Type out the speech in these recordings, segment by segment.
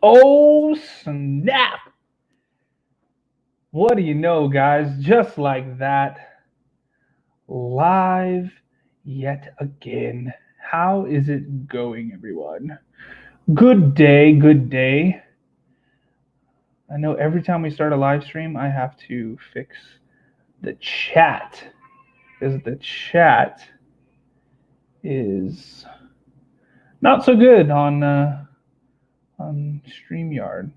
Oh, snap! What do you know, guys? Just like that, live yet again. How is it going, everyone? Good day, good day. I know every time we start a live stream, I have to fix the chat because the chat is not so good on StreamYard.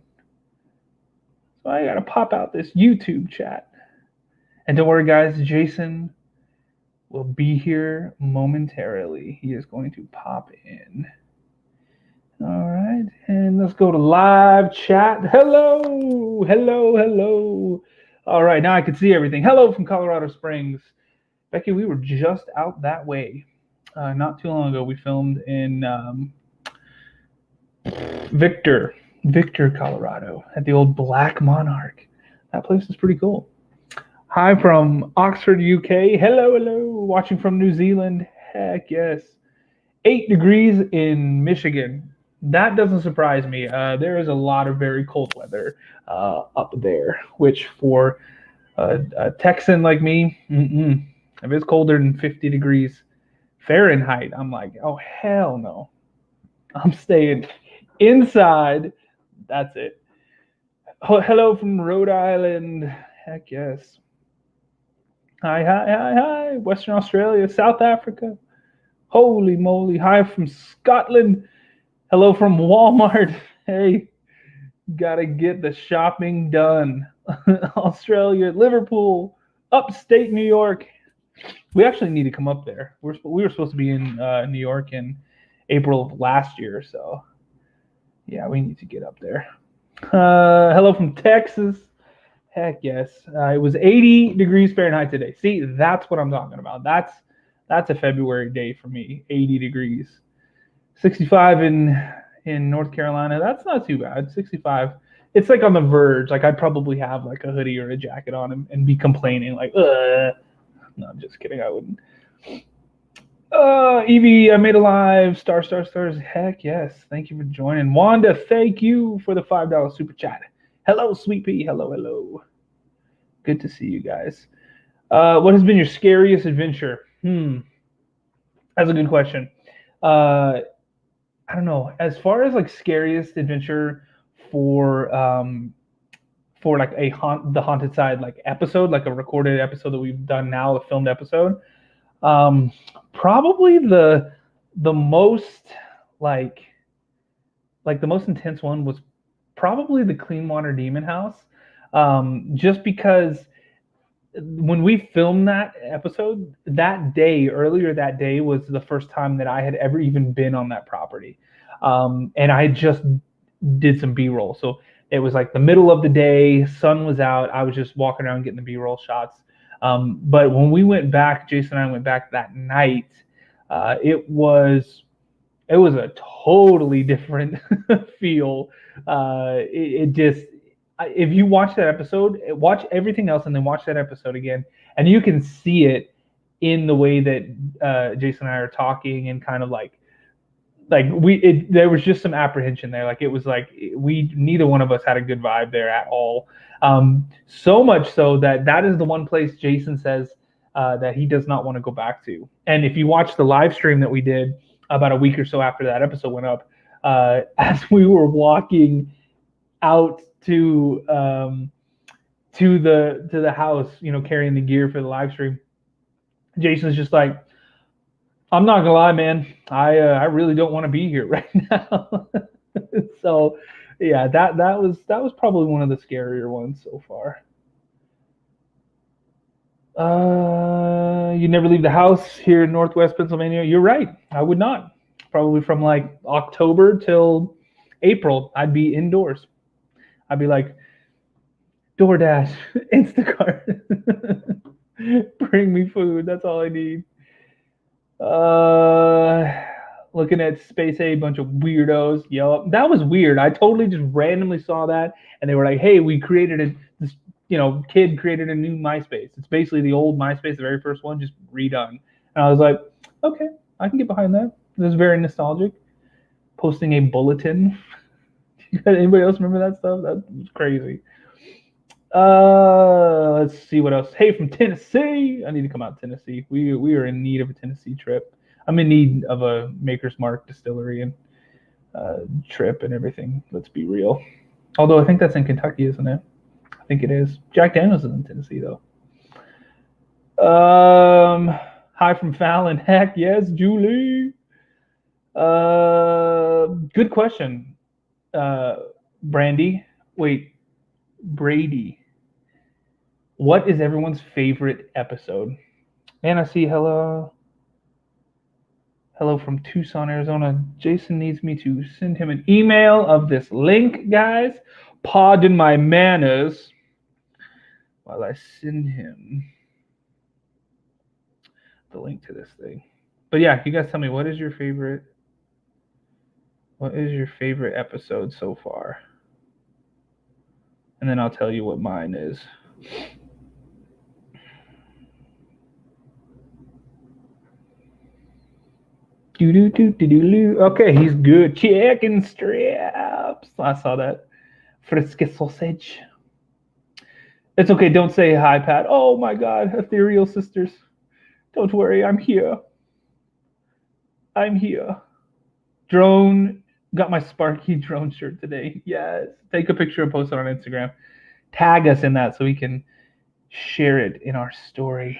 So I gotta pop out this YouTube chat. And don't worry, guys, Jason will be here momentarily. He is going to pop in. All right, and let's go to live chat. Hello, hello, hello. All right, now I can see everything. Hello from Colorado Springs. Becky, we were just out that way. Not too long ago, we filmed in Victor, Victor, Colorado, at the old Black Monarch. That place is pretty cool. Hi from Oxford, UK. Hello, hello. Watching from New Zealand. Heck yes. 8 degrees in Michigan. That doesn't surprise me. There is a lot of very cold weather up there, which for a Texan like me, if it's colder than 50 degrees Fahrenheit, I'm like, oh, hell no. I'm staying inside. That's it. Oh, hello from Rhode Island. Heck yes. Hi, hi, hi, hi. Western Australia, South Africa. Holy moly. Hi from Scotland. Hello from Walmart. Hey, gotta get the shopping done. Australia, Liverpool, upstate New York. We actually need to come up there. We were supposed to be in New York in April of last year, so yeah, we need to get up there. Hello from Texas. Heck yes. It was 80 degrees Fahrenheit today. See, that's what I'm talking about. That's a February day for me. 80 degrees. 65 in North Carolina. That's not too bad. 65. It's like on the verge. Like I'd probably have like a hoodie or a jacket on and be complaining like, ugh. No, I'm just kidding. I wouldn't. Evie, I made a live. Stars. Heck yes. Thank you for joining. Wanda, thank you for the $5 super chat. Hello, Sweet Pea. Hello, hello. Good to see you guys. What has been your scariest adventure? That's a good question. Uh, I don't know. As far as like scariest adventure for like the haunted side like episode, like a recorded episode that we've done now, a filmed episode. Um, Probably the most like the most intense one was probably the Clean Water Demon House. Just because when we filmed that episode, that day, earlier that day, was the first time that I had ever even been on that property. And I just did some B-roll. So it was like the middle of the day, sun was out. I was just walking around getting the B-roll shots. But when we went back, Jason and I went back that night. It was a totally different feel. It just if you watch that episode, watch everything else and then watch that episode again, and you can see it in the way that Jason and I are talking and kind of there was just some apprehension there. Like it was like we neither one of us had a good vibe there at all. So much so that is the one place Jason says that he does not want to go back to. And if you watch the live stream that we did about a week or so after that episode went up, as we were walking out to the house, carrying the gear for the live stream, Jason's just like, I'm not gonna lie, man. I really don't want to be here right now. So, yeah, that was probably one of the scarier ones so far. You never leave the house here in Northwest Pennsylvania. You're right. I would not. Probably from like October till April, I'd be indoors. I'd be like, DoorDash, Instacart, bring me food. That's all I need. Uh, Looking at Space A, bunch of weirdos. Yup, that was weird. I totally just randomly saw that, and they were like, "Hey, we created this, kid created a new MySpace. It's basically the old MySpace, the very first one, just redone." And I was like, "Okay, I can get behind that. This is very nostalgic." Posting a bulletin. Anybody else remember that stuff? That was crazy. Let's see what else. Hey, from Tennessee. I need to come out to Tennessee. We are in need of a Tennessee trip. I'm in need of a Maker's Mark distillery and trip and everything. Let's be real. Although I think that's in Kentucky, isn't it? I think it is. Jack Daniels is in Tennessee though. Hi from Fallon. Heck yes, Julie. Good question. Brandy. Wait, Brady. What is everyone's favorite episode? And I see hello from Tucson, Arizona. Jason needs me to send him an email of this link, guys. Pardon my manners while I send him the link to this thing. But yeah, you guys tell me, what is your favorite episode so far? And then I'll tell you what mine is. Okay, he's good. Chicken strips. I saw that. Frisky sausage. It's okay. Don't say hi, Pat. Oh my God, ethereal sisters. Don't worry, I'm here. Drone. Got my Sparky drone shirt today. Yes. Take a picture and post it on Instagram. Tag us in that so we can share it in our story.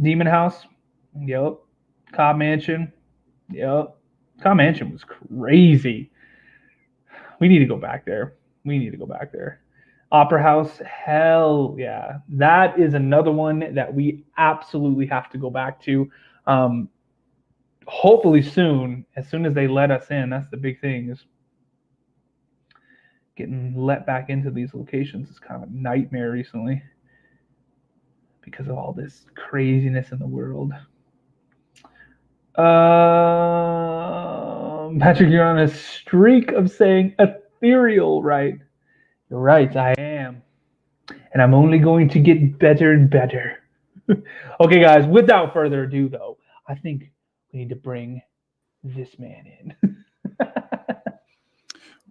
Demon House. Yep. Cobb Mansion. Yep. Cobb Mansion was crazy. We need to go back there. Opera House. Hell yeah. That is another one that we absolutely have to go back to. Hopefully soon, as soon as they let us in. That's the big thing, is getting let back into these locations is kind of a nightmare recently because of all this craziness in the world. Patrick, you're on a streak of saying ethereal, right? You're right, I am. And I'm only going to get better and better. Okay, guys, without further ado, though, I think we need to bring this man in.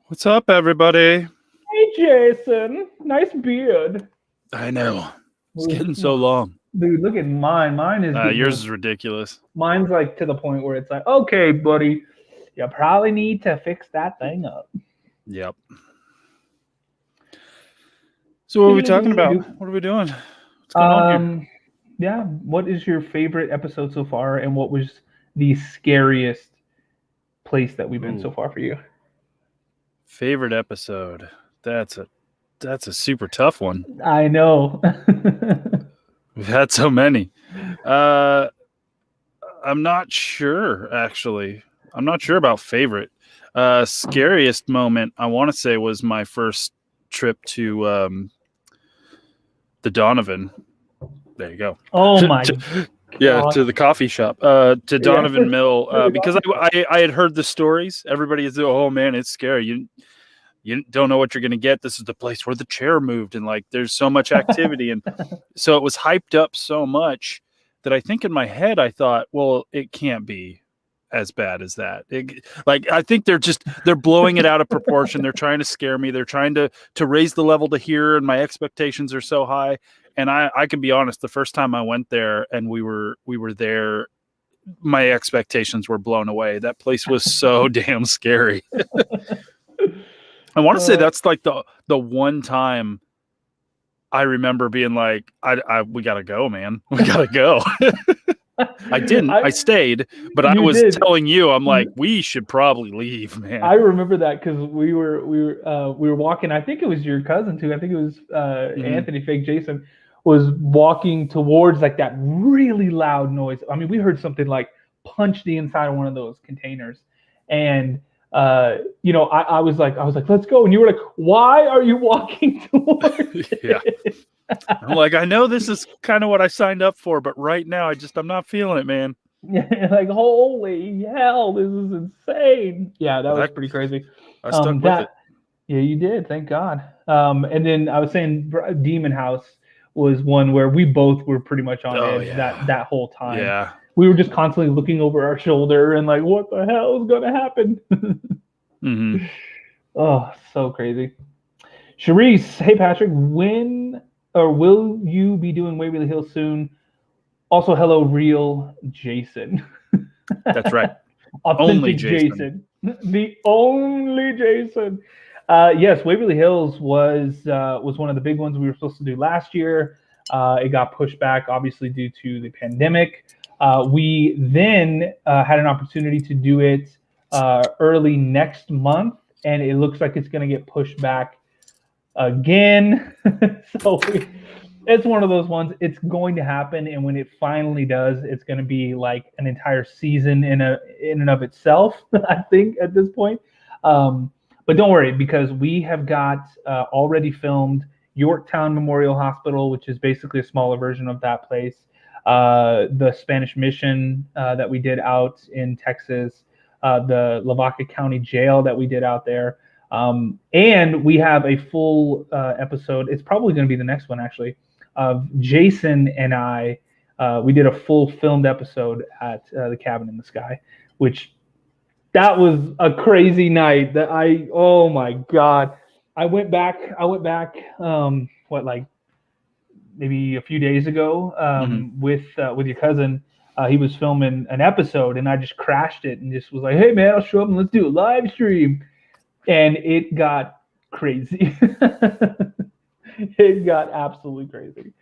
What's up, everybody? Hey, Jason. Nice beard. I know. It's getting so long. Dude, look at mine. Mine is yours is ridiculous. Mine's like to the point where it's like, okay, buddy, you probably need to fix that thing up. Yep. So what are we talking about? What are we doing? What's going on here? Yeah. What is your favorite episode so far, and what was the scariest place that we've been so far for you? Favorite episode. That's a super tough one. I know. We've had so many. I'm not sure, actually. I'm not sure about favorite. Scariest moment, I want to say, was my first trip to the Donovan. There you go. Oh my yeah, to the coffee shop, to Donovan Mill, because I had heard the stories. Everybody is, oh man, it's scary. You don't know what you're going to get. This is the place where the chair moved, and like there's so much activity, and so it was hyped up so much that I think in my head I thought, well, it can't be as bad as that. I think they're blowing it out of proportion. They're trying to scare me. They're trying to raise the level to here, and my expectations are so high. And I can be honest, the first time I went there and we were there, my expectations were blown away. That place was so damn scary. I want to say that's like the one time I remember being like, we gotta go, man. We gotta go. I didn't. I stayed, but I was telling you, I'm like, we should probably leave, man. I remember that because we were walking. I think it was your cousin too. I think it was Anthony, fake Jason, was walking towards like that really loud noise. I mean, we heard something like punch the inside of one of those containers, and I was like, let's go, and you were like, why are you walking towards it? I'm like, I know this is kind of what I signed up for, but right now I'm not feeling it, man. Yeah, like holy hell, this is insane. Yeah, that was pretty crazy. I stuck with it. Yeah, you did. Thank God. And then I was saying Demon House was one where we both were pretty much on edge that whole time. Yeah. We were just constantly looking over our shoulder and like, what the hell is going to happen? Mm-hmm. Oh, so crazy. Charisse, hey Patrick, when or will you be doing Waverly Hills soon? Also, hello, real Jason. That's right. Only Authentic Jason. The only Jason. Yes, Waverly Hills was one of the big ones we were supposed to do last year. It got pushed back, obviously due to the pandemic. We then had an opportunity to do it early next month, and it looks like it's going to get pushed back again. It's one of those ones. It's going to happen, and when it finally does, it's going to be like an entire season in and of itself. I think at this point, but don't worry because we have got already filmed Yorktown Memorial Hospital, which is basically a smaller version of that place. The Spanish Mission that we did out in Texas, the Lavaca County Jail that we did out there. And we have a full episode. It's probably going to be the next one, actually, of Jason and I. We did a full filmed episode at the Cabin in the Sky, which that was a crazy night. Oh my God. I went back, like maybe a few days ago with your cousin. He was filming an episode, and I just crashed it and just was like, "Hey man, I'll show up and let's do a live stream." And it got crazy. It got absolutely crazy.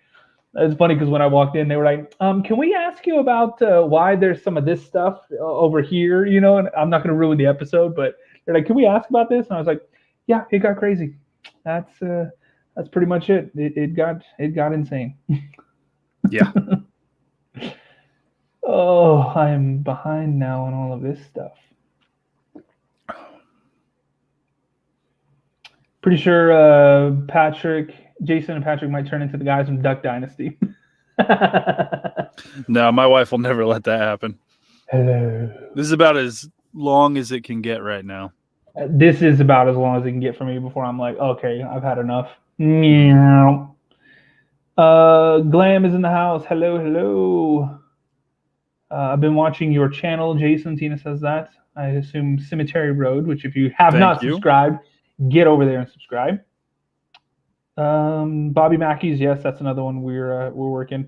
It's funny because when I walked in, they were like, "Can we ask you about why there's some of this stuff over here?" You know, and I'm not going to ruin the episode, but they're like, "Can we ask about this?" And I was like, "Yeah, it got crazy. That's pretty much it. It got insane." Yeah. Oh, I'm behind now on all of this stuff. Pretty sure Jason and Patrick might turn into the guys from Duck Dynasty. No, my wife will never let that happen. Hello. This is about as long as it can get right now. This is about as long as it can get for me before I'm like, okay, I've had enough. Meow. Glam is in the house. Hello. I've been watching your channel, Jason. Tina says that. I assume Cemetery Road, which if you have not subscribed, get over there and subscribe. Bobby Mackey's, yes, that's another one we're working.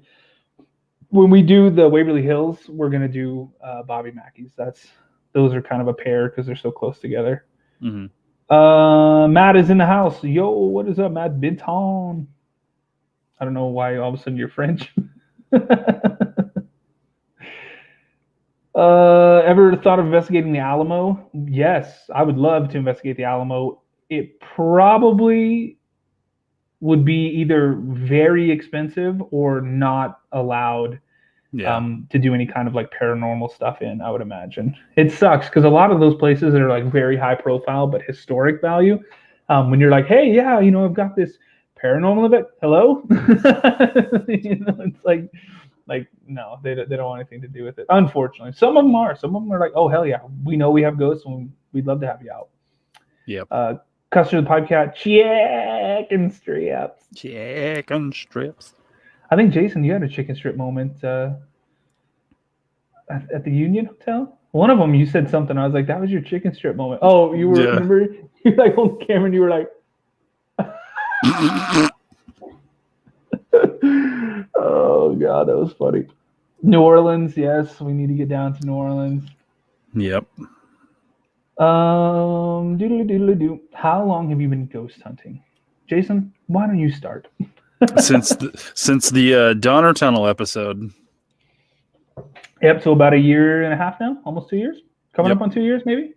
When we do the Waverly Hills, we're gonna do Bobby Mackey's. Those are kind of a pair because they're so close together. Mm-hmm. Matt is in the house. Yo, what is up, Matt Binton? I don't know why all of a sudden you're French. Ever thought of investigating the Alamo? Yes, I would love to investigate the Alamo. It probably would be either very expensive or not allowed to do any kind of like paranormal stuff in, I would imagine. It sucks because a lot of those places are like very high profile but historic value. When you're like, hey, yeah, I've got this paranormal event. Hello? It's like no, they don't want anything to do with it. Unfortunately, some of them are. Some of them are like, oh hell yeah, we know we have ghosts and we'd love to have you out. Yep. Custer the Pipe Cat, chicken strips. Chicken strips. I think Jason, you had a chicken strip moment at the Union Hotel. One of them, you said something. I was like, that was your chicken strip moment. Oh, you were. Remember? You're like on camera, and you were like. Oh god, that was funny. New Orleans, yes, we need to get down to New Orleans. Yep. Doodle-doo. How long have you been ghost hunting, Jason? Why don't you start? since the Donner Tunnel episode. Yep, so about a year and a half now, almost 2 years, coming up on 2 years, maybe.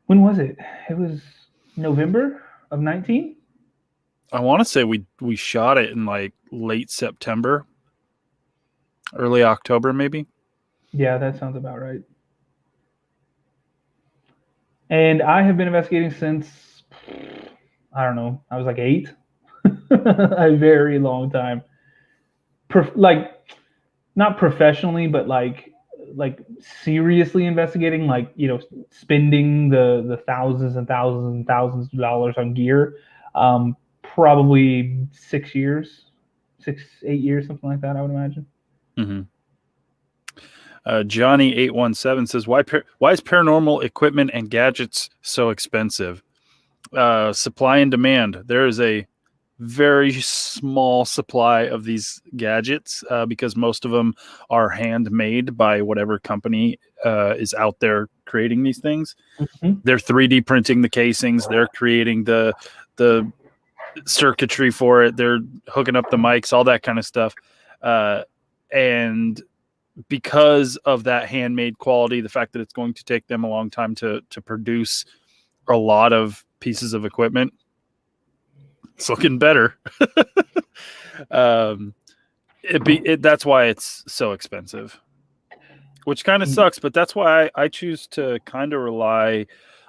When was it? It was November of 19. I want to say we shot it in like late September, early October, maybe. Yeah, that sounds about right. And I have been investigating since, I don't know, I was like 8. A very long time. Not professionally, but like seriously investigating, like, spending the thousands and thousands and thousands of dollars on gear. Probably 6 years, 8 years, something like that, I would imagine. Mm-hmm. Johnny817 says, why is paranormal equipment and gadgets so expensive? Supply and demand. There is a very small supply of these gadgets because most of them are handmade by whatever company is out there creating these things. Mm-hmm. They're 3D printing the casings. They're creating the circuitry for it. They're hooking up the mics, all that kind of stuff. And because of that handmade quality, the fact that it's going to take them a long time to produce a lot of pieces of equipment, it's looking better. That's why it's so expensive, which kind of sucks, but that's why I choose to kind of rely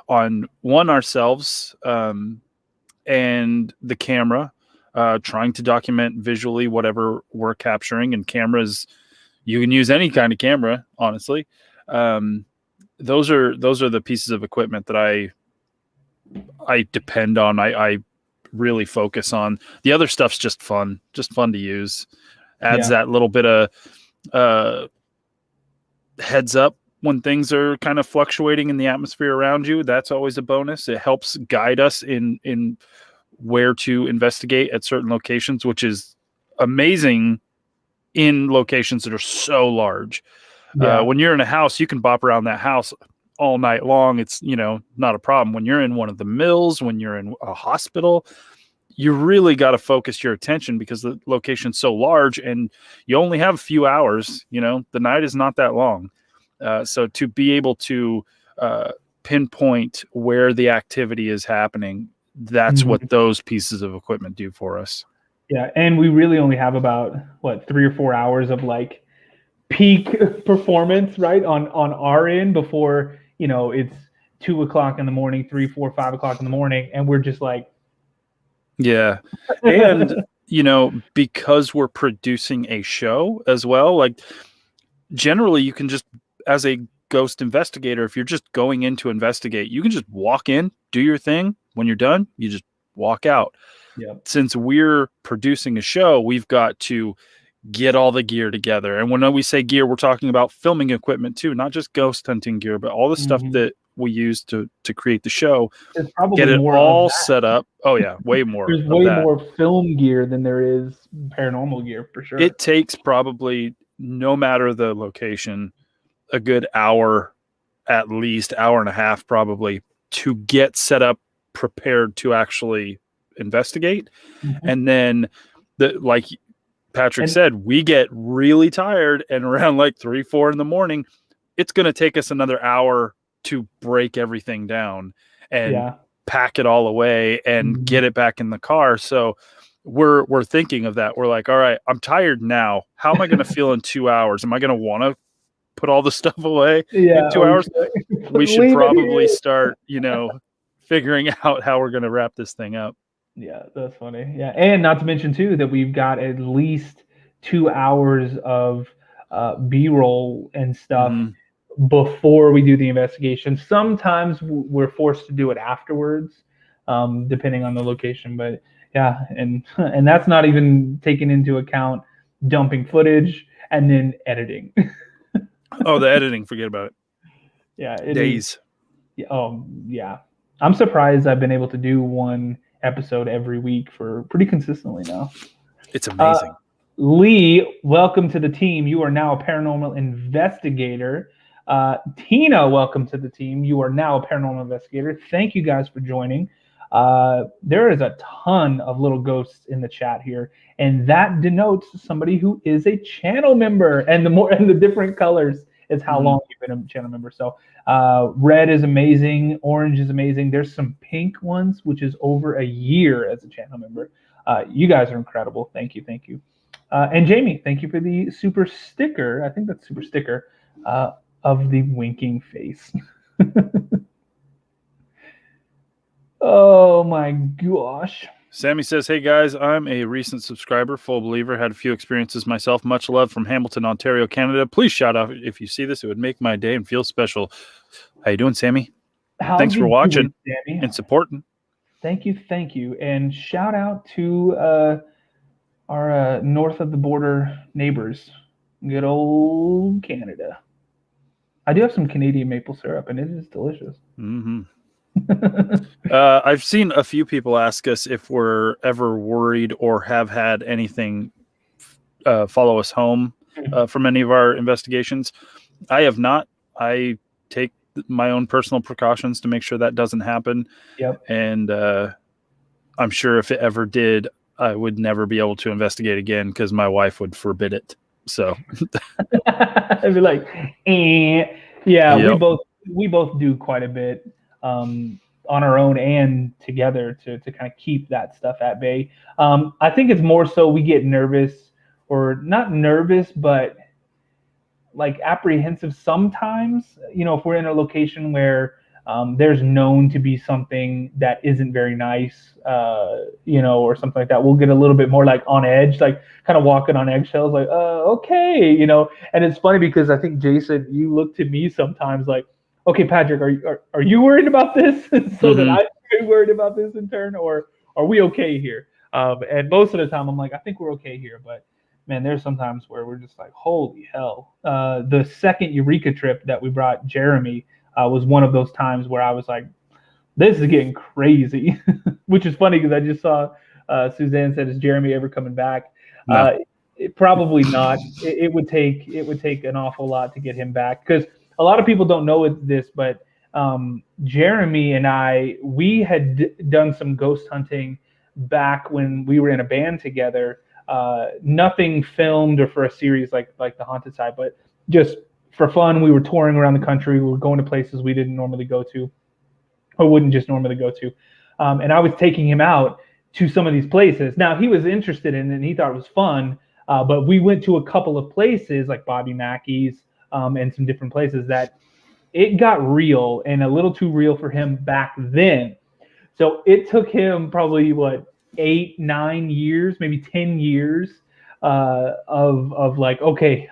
on ourselves and the camera, trying to document visually whatever we're capturing. And cameras, you can use any kind of camera, honestly. Those are the pieces of equipment that I depend on. I really focus on. The other stuff's just fun to use. Adds that little bit of heads up when things are kind of fluctuating in the atmosphere around you. That's always a bonus. It helps guide us in where to investigate at certain locations, which is amazing in locations that are so large. When you're in a house, you can bop around that house all night long. It's, not a problem. When you're in one of the mills, when you're in a hospital, you really got to focus your attention because the location's so large and you only have a few hours. The night is not that long. So to be able to pinpoint where the activity is happening, that's what those pieces of equipment do for us. Yeah, and we really only have about 3 or 4 hours of like peak performance, right, on our end before it's 2 o'clock in the morning, 3, 4, 5 o'clock in the morning, and we're just like, yeah, and because we're producing a show as well, like generally you can just, as a ghost investigator, if you're just going in to investigate, you can just walk in, do your thing. When you're done, you just walk out. Since we're producing a show, we've got to get all the gear together. And when we say gear, we're talking about filming equipment too, not just ghost hunting gear, but all the stuff that we use to create the show. Get it all set up. Oh yeah, way more. There's way more film gear than there is paranormal gear, for sure. It takes probably, no matter the location, a good hour, at least hour and a half probably, to get set up, prepared to actually investigate. And then like Patrick said, we get really tired, and around like 3, 4 in the morning, it's going to take us another hour to break everything down and pack it all away and get it back in the car. So we're thinking of that. We're like, all right, I'm tired now. How am I going to feel in 2 hours? Am I going to want to put all the stuff away in 2 hours? We should probably start, figuring out how we're going to wrap this thing up. Yeah, that's funny. Yeah, and not to mention too that we've got at least 2 hours of B-roll and stuff before we do the investigation. Sometimes we're forced to do it afterwards, depending on the location. But yeah, and that's not even taking into account dumping footage and then editing. Oh, the editing, forget about it. Yeah, days. Oh yeah, I'm surprised I've been able to do one episode every week for pretty consistently now. It's amazing. Lee, welcome to the team. You are now a paranormal investigator. Tina, welcome to the team. You are now a paranormal investigator. Thank you guys for joining. There is a ton of little ghosts in the chat here, and that denotes somebody who is a channel member. And the different colors is how long you've been a channel member. So red is amazing, orange is amazing. There's some pink ones, which is over a year as a channel member. You guys are incredible. Thank you. And Jamie, thank you for the super sticker. I think that's super sticker of the winking face. Oh my gosh. Sammy says, hey guys, I'm a recent subscriber, full believer, had a few experiences myself. Much love from Hamilton, Ontario, Canada. Please shout out if you see this. It would make my day and feel special. How you doing, Sammy? Thanks for watching and supporting. Thank you. And shout out to our north of the border neighbors. Good old Canada. I do have some Canadian maple syrup, and it is delicious. Mm-hmm. I've seen a few people ask us if we're ever worried or have had anything follow us home from any of our investigations. I have not. I take my own personal precautions to make sure that doesn't happen. Yep. And I'm sure if it ever did, I would never be able to investigate again because my wife would forbid it. So I'd be like, yeah, yep. we both do quite a bit on our own and together to kind of keep that stuff at bay. I think it's more so we get nervous, or not nervous, but like apprehensive sometimes. If we're in a location where there's known to be something that isn't very nice, or something like that, we'll get a little bit more like on edge, like kind of walking on eggshells, like, okay. And it's funny because I think, Jason, you look to me sometimes like, okay, Patrick, are you worried about this? So that Mm-hmm. I be worried about this in turn, or are we okay here? And most of the time I'm like, I think we're okay here, but man, there's sometimes where we're just like, holy hell. The second Eureka trip that we brought Jeremy was one of those times where I was like, this is getting crazy, which is funny because I just saw Suzanne said, is Jeremy ever coming back? No. Probably not. It would take an awful lot to get him back, because a lot of people don't know this, but Jeremy and we had done some ghost hunting back when we were in a band together. Nothing filmed or for a series like the Haunted Side, but just for fun. We were touring around the country. We were going to places we didn't normally go to, or wouldn't just normally go to. And I was taking him out to some of these places. Now, he was interested in it and he thought it was fun, but we went to a couple of places like Bobby Mackey's, and some different places that it got real, and a little too real for him back then. So it took him probably 8, 9 years, maybe 10 years of like, okay,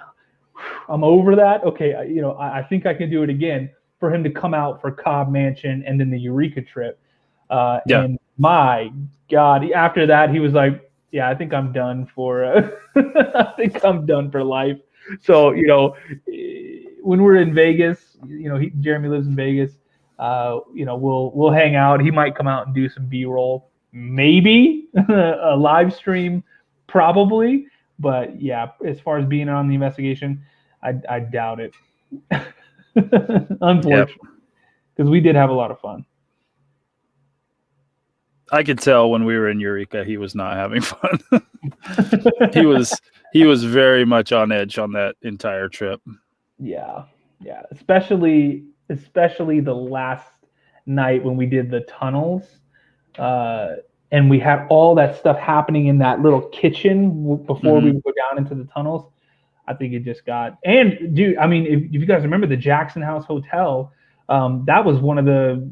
I'm over that. Okay, I think I can do it again, for him to come out for Cobb Mansion and then the Eureka trip. Yeah. And my God, after that, he was like, yeah, I think I'm done for, I think I'm done for life. So, when we're in Vegas, Jeremy lives in Vegas. We'll hang out. He might come out and do some B-roll, maybe a live stream, probably. But yeah, as far as being on the investigation, I doubt it. Unfortunately, because we did have a lot of fun. I could tell when we were in Eureka, he was not having fun. he was very much on edge on that entire trip. Yeah, especially the last night when we did the tunnels, and we had all that stuff happening in that little kitchen before we would go down into the tunnels. I think it just got, and dude, I mean, if you guys remember the Jackson House Hotel, that was one of the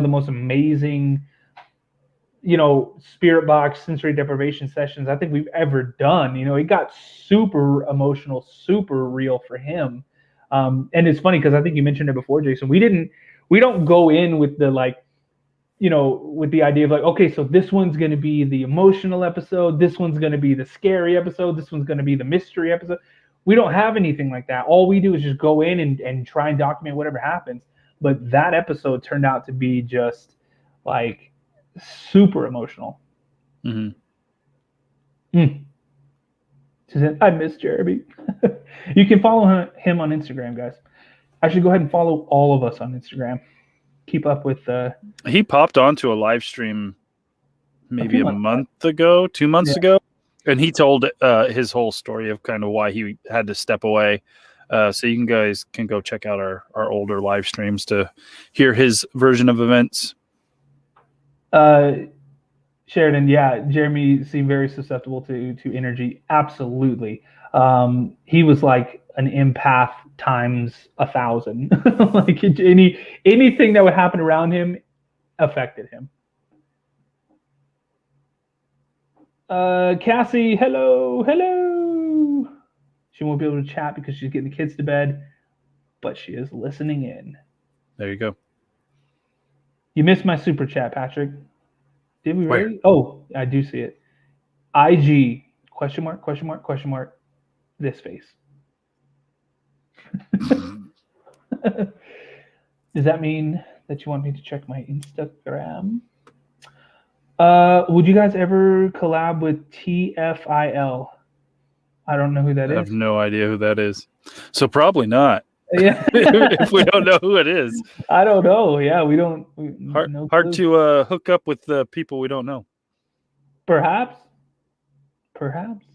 most amazing, spirit box sensory deprivation sessions I think we've ever done. It got super emotional, super real for him. And it's funny because I think you mentioned it before, Jason. We don't go in with the with the idea of like, okay, so this one's going to be the emotional episode, this one's going to be the scary episode, this one's going to be the mystery episode. We don't have anything like that. All we do is just go in and try and document whatever happens. But that episode turned out to be just like super emotional. Mm-hmm. She said, I miss Jeremy. You can follow him on Instagram, guys. I should go ahead and follow all of us on Instagram. Keep up with. He popped onto a live stream maybe a month ago, 2 months ago, and he told his whole story of kind of why he had to step away. So you guys can go check out our older live streams to hear his version of events. Sheridan, yeah, Jeremy seemed very susceptible to energy. Absolutely. He was like an empath times 1,000. Like anything that would happen around him affected him. Cassie, hello. She won't be able to chat because she's getting the kids to bed, but she is listening in. There you go. You missed my super chat, Patrick. Did we Where? really? Oh, I do see it. IG, ? This face. Does that mean that you want me to check my Instagram? Would you guys ever collab with TFIL? I don't know who that I have is. no idea who that is. So probably not. Yeah. If we don't know who it is. I don't know. Yeah, we don't. No Hard clue. to hook up with the people we don't know. Perhaps. Perhaps.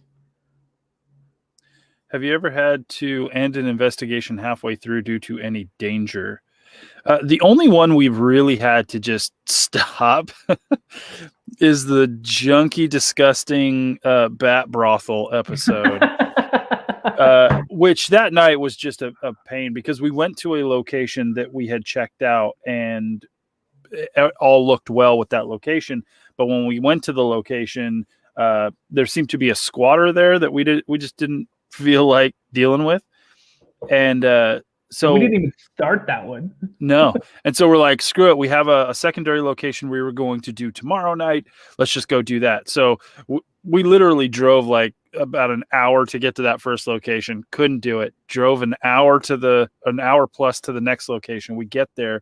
Have you ever had to end an investigation halfway through due to any danger? The only one we've really had to just stop is the junky, disgusting bat brothel episode. Which that night was just a pain because we went to a location that we had checked out and it all looked well with that location. But when we went to the location, there seemed to be a squatter there that we just didn't feel like dealing with. And so we didn't even start that one. No. And so we're like, screw it. We have a secondary location we were going to do tomorrow night. Let's just go do that. So we literally drove like about an hour to get to that first location. Couldn't do it. Drove an hour plus to the next location. We get there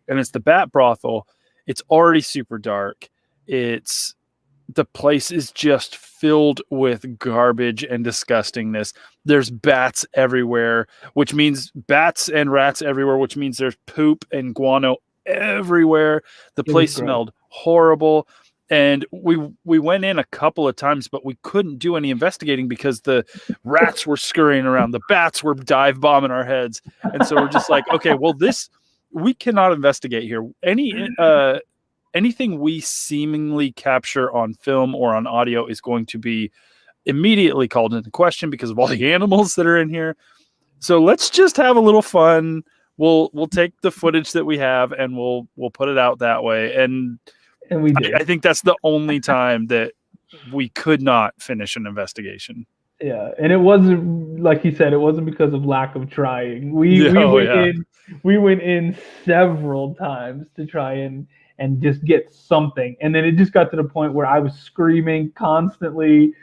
and it's the bat brothel. It's already super dark. The place is just filled with garbage and disgustingness. There's bats everywhere, which means bats and rats everywhere, which means there's poop and guano everywhere. The place smelled horrible. And we went in a couple of times, but we couldn't do any investigating because the rats were scurrying around. The bats were dive bombing our heads. And so we're just like, okay, well, we cannot investigate here. Anything we seemingly capture on film or on audio is going to be immediately called into question because of all the animals that are in here. So let's just have a little fun. We'll take the footage that we have and we'll put it out that way. And we did. I think that's the only time that we could not finish an investigation. Yeah, and it wasn't like he said. It wasn't because of lack of trying. We went in several times to try and just get something, and then it just got to the point where I was screaming constantly.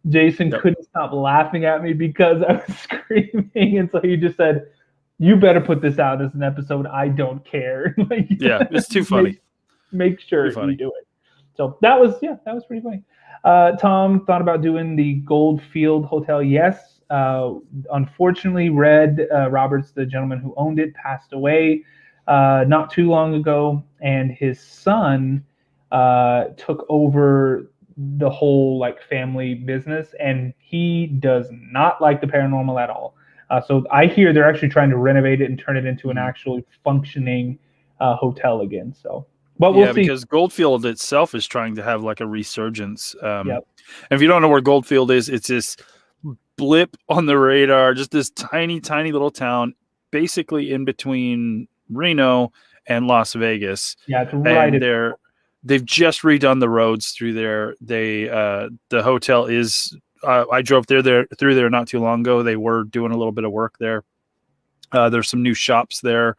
Jason couldn't stop laughing at me because I was screaming, and so he just said, "You better put this out as an episode. I don't care." It's too funny. Make sure you do it. So that was pretty funny. Tom thought about doing the Goldfield Hotel. Yes. Unfortunately, Red Roberts, the gentleman who owned it, passed away not too long ago, and his son took over the whole family business, and he does not like the paranormal at all. So I hear they're actually trying to renovate it and turn it into an actually functioning hotel again. So. But we'll see. Because Goldfield itself is trying to have a resurgence. And if you don't know where Goldfield is, it's this blip on the radar, just this tiny, tiny little town, basically in between Reno and Las Vegas. Yeah, it's right. And they've just redone the roads through there. The hotel is. I drove through there not too long ago. They were doing a little bit of work there. There's some new shops there.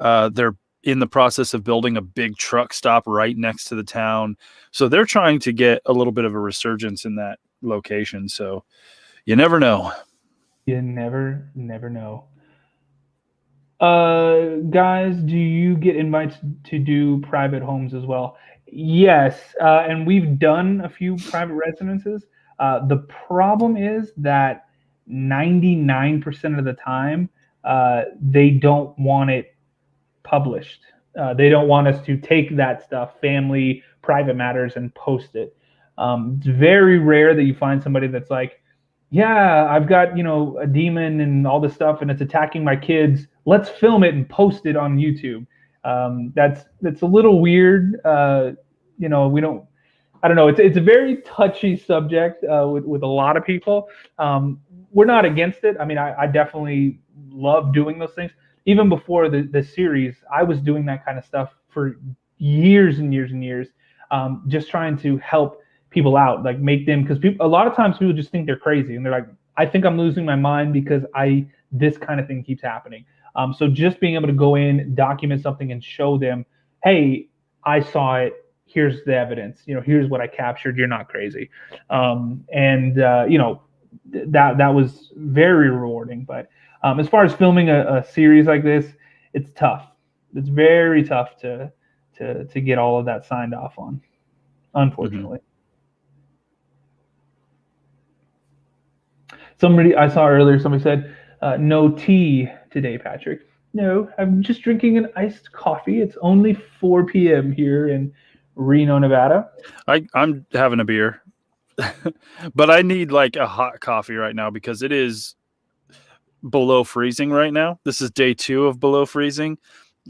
They're in the process of building a big truck stop right next to the town. So they're trying to get a little bit of a resurgence in that location. So you never know. You never know. Guys, do you get invites to do private homes as well? Yes. And we've done a few private residences. The problem is that 99% of the time, they don't want it published. They don't want us to take that stuff, family, private matters, and post it. It's very rare that you find somebody that's like, yeah, I've got, a demon and all this stuff and it's attacking my kids. Let's film it and post it on YouTube. That's a little weird. We don't, I don't know. It's a very touchy subject with a lot of people. We're not against it. I mean, I definitely love doing those things. Even before the series, I was doing that kind of stuff for years and years and years, just trying to help people out, make them, because a lot of times people just think they're crazy and they're like, I think I'm losing my mind because this kind of thing keeps happening. So just being able to go in, document something, and show them, hey, I saw it. Here's the evidence. Here's what I captured. You're not crazy. That was very rewarding. But as far as filming a series like this, it's tough. It's very tough to get all of that signed off on, unfortunately. Somebody I saw earlier, somebody said, no tea today, Patrick. No, I'm just drinking an iced coffee. It's only 4 p.m. here in Reno, Nevada. I'm having a beer, but I need like a hot coffee right now because it is below freezing right now. This is day 2 of below freezing.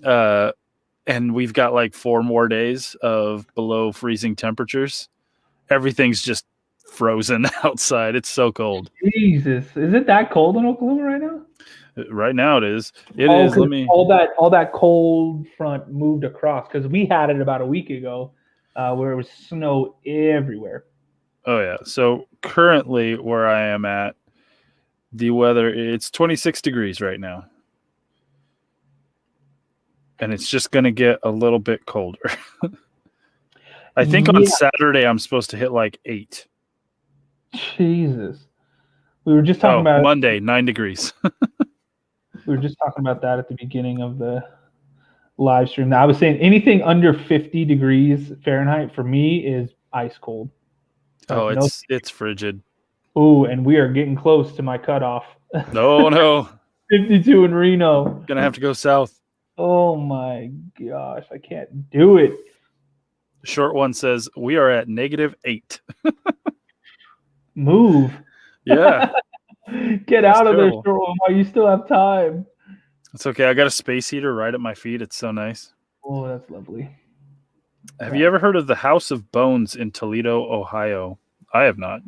And we've got like 4 more days of below freezing temperatures. Everything's just frozen outside. It's so cold. Jesus, is it that cold in Oklahoma right now? Right now it is. It is. Let me. All that cold front moved across because we had it about a week ago, where it was snow everywhere. Oh yeah. So currently, where I am at, the weather, it's 26 degrees right now, and it's just going to get a little bit colder. I think on Saturday I'm supposed to hit like 8. Jesus. We were just talking about Monday, 9 degrees. We were just talking about that at the beginning of the live stream. I was saying anything under 50 degrees Fahrenheit for me is ice cold. Like it's frigid. Oh, and we are getting close to my cutoff. No. 52 in Reno. Gonna have to go south. Oh my gosh, I can't do it. The short one says we are at -8. Move. Yeah. Get out of there, short one, while you still have time. It's okay. I got a space heater right at my feet. It's so nice. Oh, that's lovely. Have you ever heard of the House of Bones in Toledo, Ohio? I have not.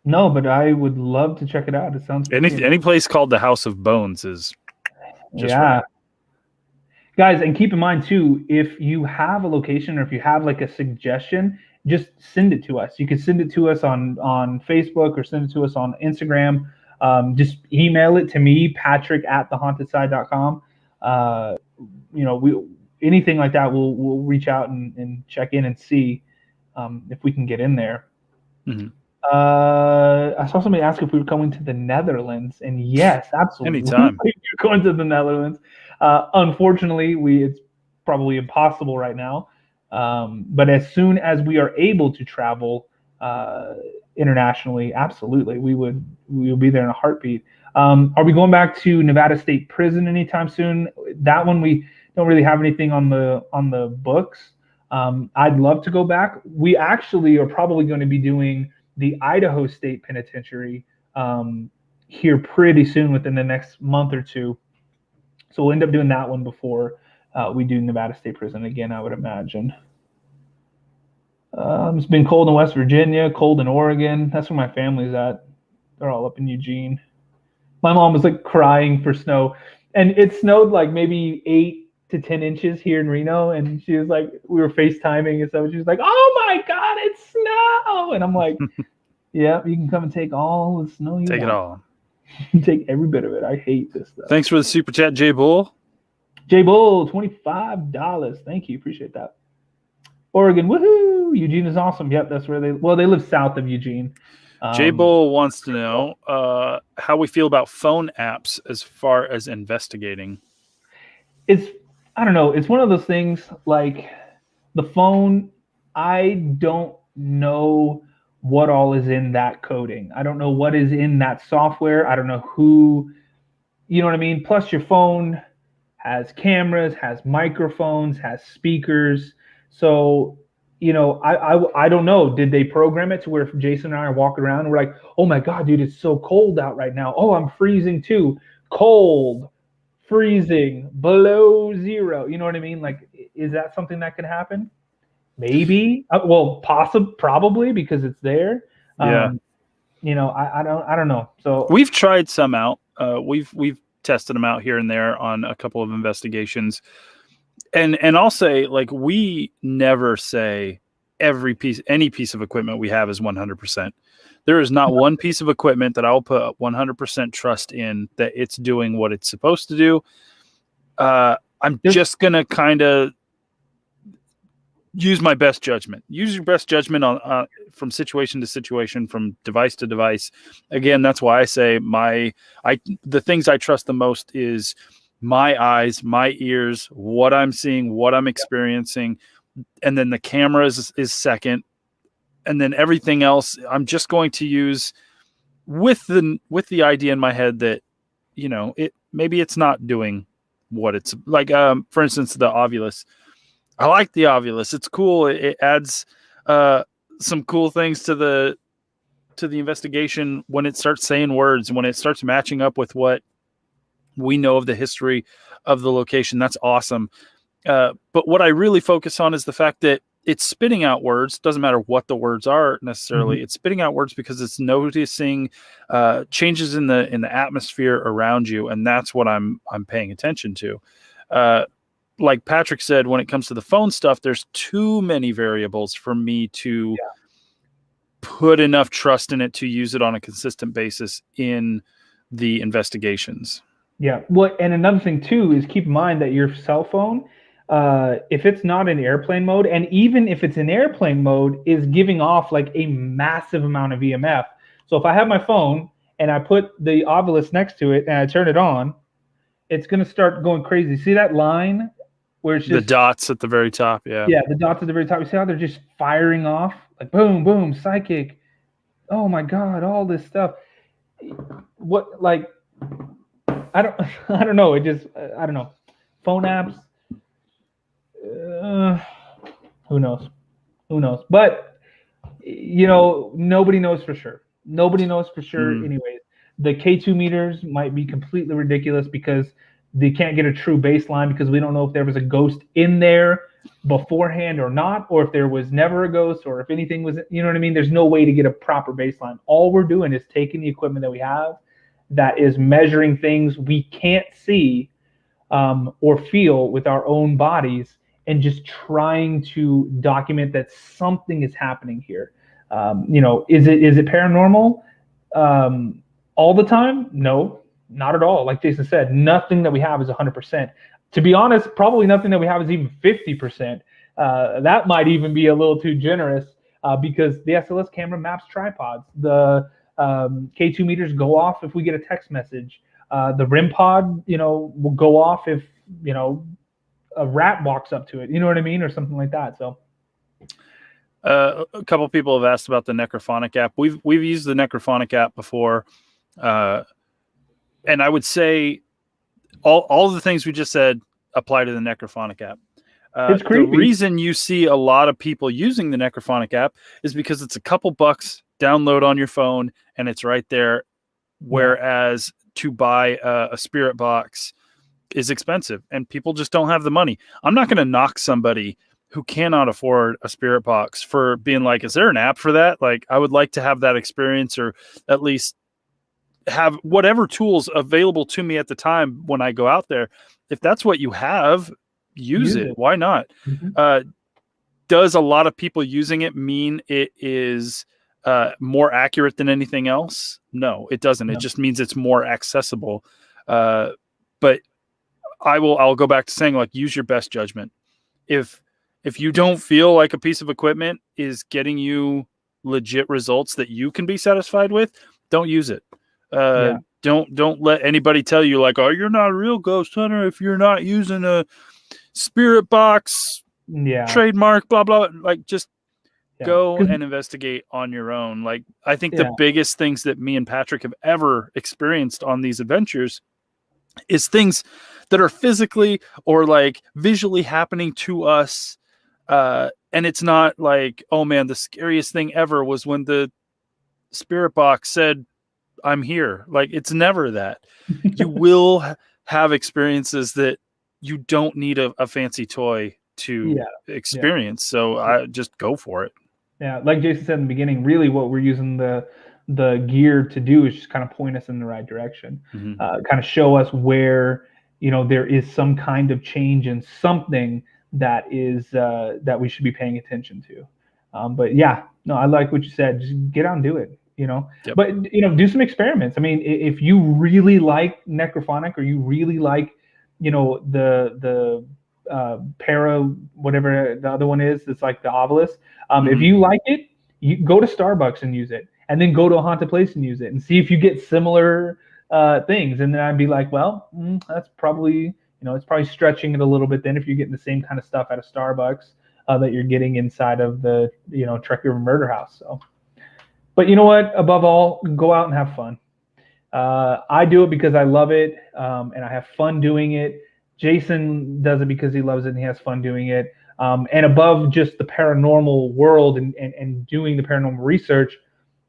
No, but I would love to check it out. It sounds any place called the House of Bones is just right. Guys, and keep in mind too, if you have a location or if you have like a suggestion, just send it to us. You can send it to us on Facebook or send it to us on Instagram. Just email it to me, patrick@thehauntedSide.com. Anything like that, we'll reach out and check in and see if we can get in there. Mm-hmm. I saw somebody ask if we were going to the Netherlands, and yes, absolutely. Anytime. We're going to the Netherlands. Unfortunately, it's probably impossible right now. But as soon as we are able to travel internationally, absolutely, we will be there in a heartbeat. Are we going back to Nevada State Prison anytime soon? That one we don't really have anything on the books. I'd love to go back. We actually are probably going to be doing the Idaho State Penitentiary here pretty soon, within the next month or two. So we'll end up doing that one before we do Nevada State Prison again, I would imagine. It's been cold in West Virginia, cold in Oregon. That's where my family's at. They're all up in Eugene. My mom was like crying for snow, and it snowed like maybe 8 to 10 inches here in Reno, and she was like, we were FaceTiming and stuff. She was like, "Oh my God, it's snow!" And I'm like, "Yeah, you can come and take all the snow you want. Take it all. Take every bit of it. I hate this stuff." Thanks for the super chat, Jay Bull. Jay Bull, $25. Thank you. Appreciate that. Oregon, woohoo! Eugene is awesome. Yep, that's where they live south of Eugene. Jay Bull wants to know how we feel about phone apps as far as investigating. I don't know. It's one of those things like the phone. I don't know what all is in that coding. I don't know what is in that software. I don't know who, you know what I mean? Plus your phone has cameras, has microphones, has speakers. So, I don't know. Did they program it to where if Jason and I are walking around and we're like, "Oh my God, dude, it's so cold out right now. Oh, I'm freezing too." Cold, freezing, below zero. You know what I mean? Like, is that something that could happen? Maybe. Probably, because it's there. Yeah. I don't know. So we've tried some out. We've tested them out here and there on a couple of investigations. And I'll say, like, we never say any piece of equipment we have is 100%. There is not one piece of equipment that I'll put 100% trust in that it's doing what it's supposed to do. I'm just going to kind of use my best judgment. Use your best judgment on from situation to situation, from device to device. Again, that's why I say the things I trust the most is my eyes, my ears, what I'm seeing, what I'm experiencing, and then the camera is second, and then everything else I'm just going to use with the idea in my head that, you know, maybe it's not doing what it's like. For instance, the Ovilus. I like the Ovilus. It's cool. It adds some cool things to the investigation when it starts saying words, when it starts matching up with what we know of the history of the location. That's awesome. But what I really focus on is the fact that it's spitting out words. Doesn't matter what the words are necessarily. It's spitting out words because it's noticing changes in the atmosphere around you, and that's what I'm paying attention to. Like Patrick said, when it comes to the phone stuff, there's too many variables for me to put enough trust in it to use it on a consistent basis in the investigations. Yeah. Well, and another thing too is keep in mind that your cell phone, if it's not in airplane mode, and even if it's in airplane mode, is giving off like a massive amount of EMF. So if I have my phone and I put the Ovilus next to it and I turn it on, it's going to start going crazy. See that line where it's just the dots at the very top? Yeah. Yeah, the dots at the very top. You see how they're just firing off? Like boom, boom, psychic. Oh my God, all this stuff. What, like, I don't know. It just, I don't know. Phone apps. Who knows? Who knows? But, you know, nobody knows for sure. Nobody knows for sure. Anyways, the K2 meters might be completely ridiculous because they can't get a true baseline because we don't know if there was a ghost in there beforehand or not, or if there was never a ghost, or if anything was, you know what I mean? There's no way to get a proper baseline. All we're doing is taking the equipment that we have that is measuring things we can't see or feel with our own bodies, and just trying to document that something is happening here. You know, is it paranormal all the time? No, not at all. Like Jason said, nothing that we have is 100%. To be honest, probably nothing that we have is even 50%. That might even be a little too generous because the SLS camera maps tripods. The K2 meters go off if we get a text message. The RIM pod, you know, will go off if, you know, a rat walks up to it. You know what I mean? Or something like that. So. A couple people have asked about the Necrophonic app. We've used the Necrophonic app before. And I would say all the things we just said apply to the Necrophonic app. It's creepy. The reason you see a lot of people using the Necrophonic app is because it's a couple bucks download on your phone and it's right there. Whereas to buy a spirit box is expensive and people just don't have the money. I'm not going to knock somebody who cannot afford a spirit box for being like, is there an app for that? Like, I would like to have that experience, or at least have whatever tools available to me at the time when I go out there. If that's what you have, use it. Why not? Does a lot of people using it mean it is more accurate than anything else? No, it doesn't. No. It just means it's more accessible. But I'll go back to saying, like, use your best judgment. If you don't feel like a piece of equipment is getting you legit results that you can be satisfied with, don't use it. Don't let anybody tell you, like, oh, you're not a real ghost hunter if you're not using a spirit box trademark, blah, blah. Like, just go and investigate on your own. Like, I think the biggest things that me and Patrick have ever experienced on these adventures is things that are physically or like visually happening to us. And it's not like, oh man, the scariest thing ever was when the spirit box said, I'm here. Like, it's never that. You will have experiences that you don't need a fancy toy to experience. So I just go for it. Yeah. Like Jason said in the beginning, really what we're using the gear to do is just kind of point us in the right direction, kind of show us where, you know, there is some kind of change in something that is that we should be paying attention to. But yeah, no, I like what you said. Just get out and do it, you know. But, you know, do some experiments. I mean, if you really like Necrophonic, or you really like, you know, the para, whatever the other one is, it's like the Ovilus. If you like it, you go to Starbucks and use it, and then go to a haunted place and use it, and see if you get similar things, and then I'd be like, well, that's probably it's probably stretching it a little bit. Then if you're getting the same kind of stuff at a Starbucks that you're getting inside of the Truck River Murder House. So, but you know what? Above all, go out and have fun. I do it because I love it, and I have fun doing it. Jason does it because he loves it and he has fun doing it. And above just the paranormal world and doing the paranormal research,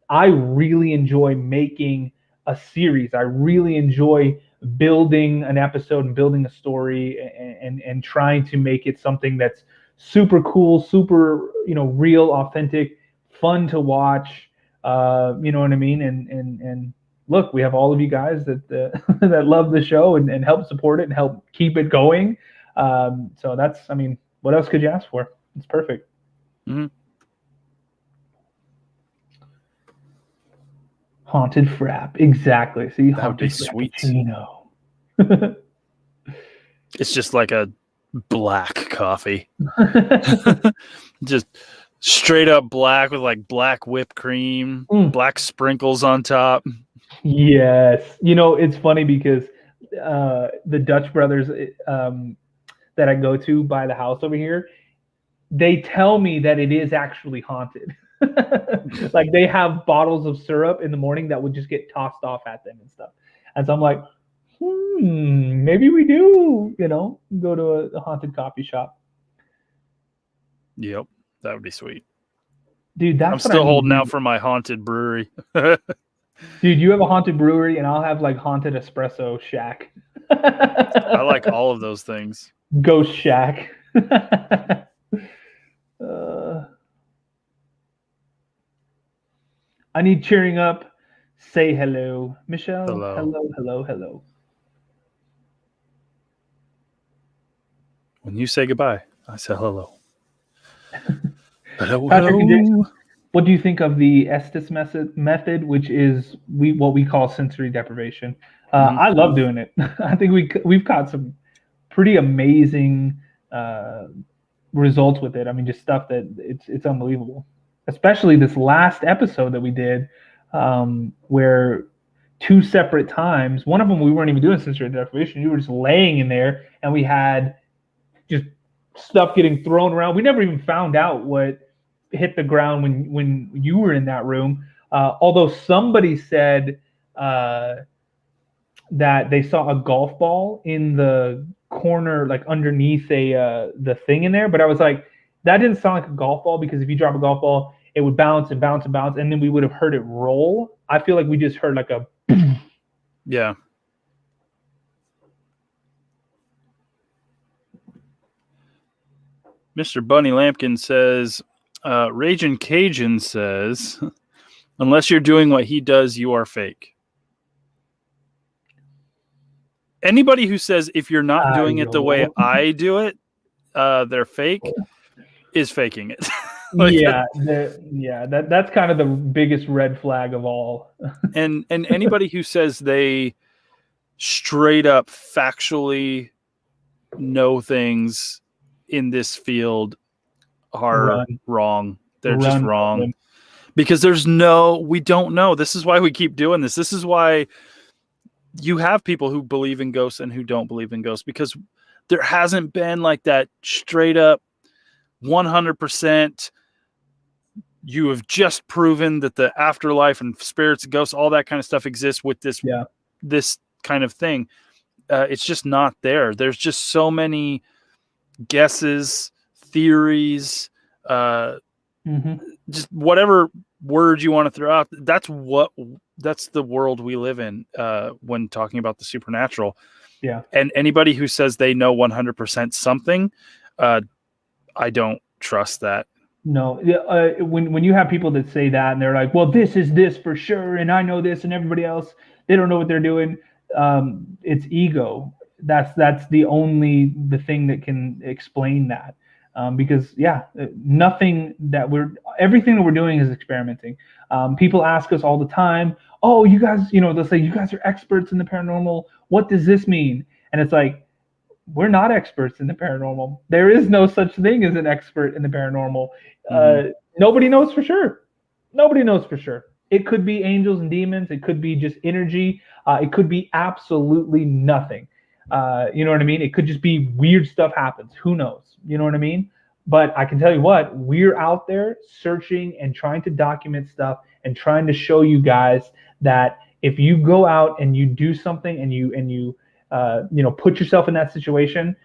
I really enjoy making a series. I really enjoy building an episode and building a story and trying to make it something that's super cool, super, real, authentic, fun to watch. You know what I mean? And look, we have all of you guys that that love the show and help support it and help keep it going. So that's, what else could you ask for? It's perfect. Mm-hmm. Haunted frap, exactly. See, that would be sweet. It's just like a black coffee, just straight up black with like black whipped cream, black sprinkles on top. Yes, it's funny because the Dutch brothers that I go to by the house over here, they tell me that it is actually haunted. Like they have bottles of syrup in the morning that would just get tossed off at them and stuff. And so I'm like, maybe we do, go to a haunted coffee shop. Yep, that would be sweet. Dude, I'm still holding out for my haunted brewery. Dude, you have a haunted brewery and I'll have like haunted espresso shack. I like all of those things. Ghost shack. I need cheering up. Say hello. Michelle, hello. When you say goodbye, I say hello. Hello. What do you think of the Estes method, which is what we call sensory deprivation? I love doing it. I think we've got some pretty amazing results with it. Just stuff that it's unbelievable. Especially this last episode that we did, where 2 separate times, one of them we weren't even doing sensory deprivation. You were just laying in there, and we had just stuff getting thrown around. We never even found out what hit the ground when you were in that room. Although somebody said that they saw a golf ball in the corner, like underneath the thing in there. But I was like, that didn't sound like a golf ball, because if you drop a golf ball, it would bounce and bounce and bounce, and then we would have heard it roll. I feel like we just heard like a yeah. Mr. Bunny Lampkin says, Ragin' Cajun says, unless you're doing what he does, you are fake. Anybody who says if you're not doing it the way I do it, they're fake, is faking it. That's kind of the biggest red flag of all. and anybody who says they straight up factually know things in this field are wrong. They're just wrong. Because we don't know. This is why we keep doing this. This is why you have people who believe in ghosts and who don't believe in ghosts, because there hasn't been like that straight up 100%. You have just proven that the afterlife and spirits and ghosts, all that kind of stuff exists with this kind of thing. It's just not there. There's just so many guesses, theories, just whatever word you want to throw out. That's the world we live in when talking about the supernatural. Yeah. And anybody who says they know 100% something, I don't trust that. No, when you have people that say that and they're like, well, this is this for sure, and I know this, and everybody else, they don't know what they're doing. It's ego. That's the thing that can explain that. Because everything that we're doing is experimenting. People ask us all the time, oh, you guys, they'll say, you guys are experts in the paranormal. What does this mean? And it's like, we're not experts in the paranormal. There is no such thing as an expert in the paranormal. Nobody knows for sure. It could be angels and demons. It could be just energy. It could be absolutely nothing. You know what I mean? It could just be weird stuff happens. Who knows? You know what I mean? But I can tell you what, we're out there searching and trying to document stuff and trying to show you guys that if you go out and you do something and you put yourself in that situation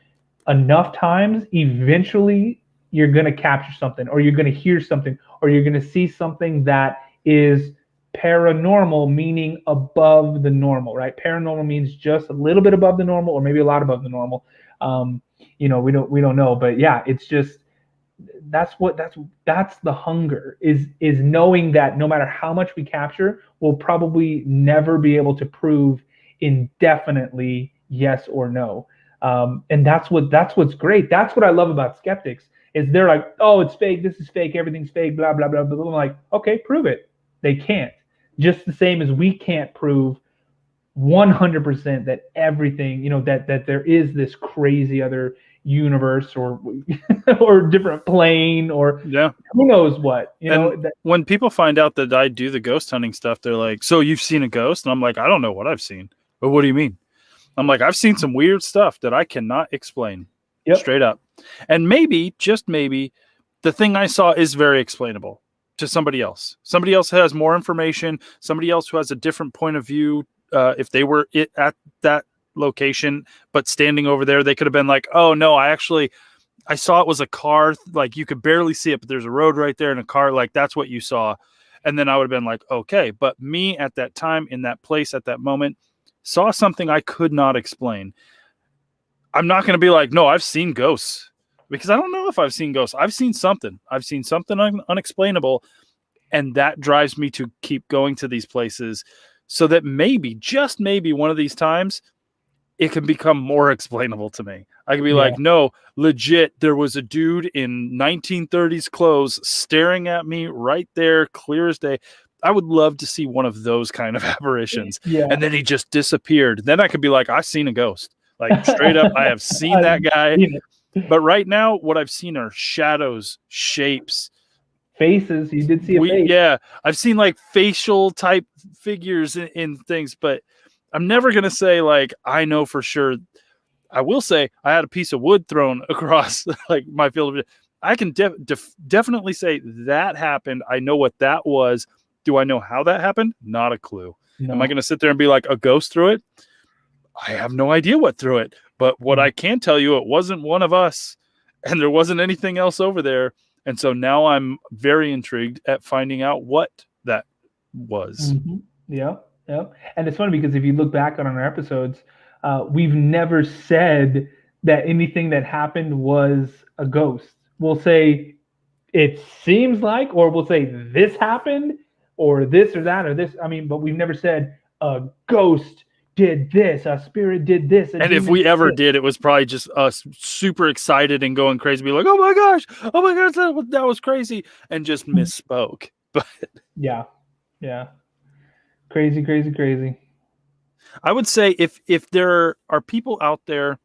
enough times, eventually you're going to capture something, or you're going to hear something, or you're going to see something that is paranormal, meaning above the normal, right? Paranormal means just a little bit above the normal, or maybe a lot above the normal. We don't know, but yeah, it's just that's the hunger is knowing that no matter how much we capture, we'll probably never be able to prove indefinitely yes or no. And that's what's great. That's what I love about skeptics is they're like, oh, it's fake. This is fake. Everything's fake. Blah blah blah blah. I'm like, okay, prove it. They can't. Just the same as we can't prove 100% that everything, that there is this crazy other universe or or different plane or who knows what. When people find out that I do the ghost hunting stuff, they're like, so you've seen a ghost? And I'm like, I don't know what I've seen. But what do you mean? I'm like, I've seen some weird stuff that I cannot explain. Yep. Straight up. And maybe, just maybe, the thing I saw is very explainable to somebody else. Somebody else has more information. Somebody else who has a different point of view. If they were at that location, but standing over there, they could have been like, oh, no, I saw it was a car. Like, you could barely see it, but there's a road right there and a car. Like, that's what you saw. And then I would have been like, okay. But me at that time, in that place, at that moment, saw something I could not explain. I'm not going to be like, no, I've seen ghosts, because I don't know if I've seen ghosts. I've seen something. I've seen something unexplainable. And that drives me to keep going to these places so that maybe, just maybe one of these times, it can become more explainable to me. I can be like, no, legit, there was a dude in 1930s clothes staring at me right there, clear as day. I would love to see one of those kind of apparitions. Yeah. And then he just disappeared. Then I could be like, I've seen a ghost. Like, straight up, I have seen that guy. But right now, what I've seen are shadows, shapes, faces. You did see a face. Yeah, I've seen like facial type figures in things, but I'm never going to say like, I know for sure. I will say I had a piece of wood thrown across like my field of vision. I can definitely say that happened. I know what that was. Do I know how that happened? Not a clue. No. Am I going to sit there and be like, a ghost threw it? I have no idea what threw it. But what I can tell you, it wasn't one of us, and there wasn't anything else over there. And so now I'm very intrigued at finding out what that was. Mm-hmm. Yeah. And it's funny because if you look back on our episodes, we've never said that anything that happened was a ghost. We'll say it seems like, or we'll say this happened, or this or that, or this. I mean, but we've never said a ghost did this, a spirit did this. And if we ever did, it was probably just us super excited and going crazy, be like, oh my gosh, that was crazy, and just misspoke. But yeah. Crazy. I would say if there are people out there,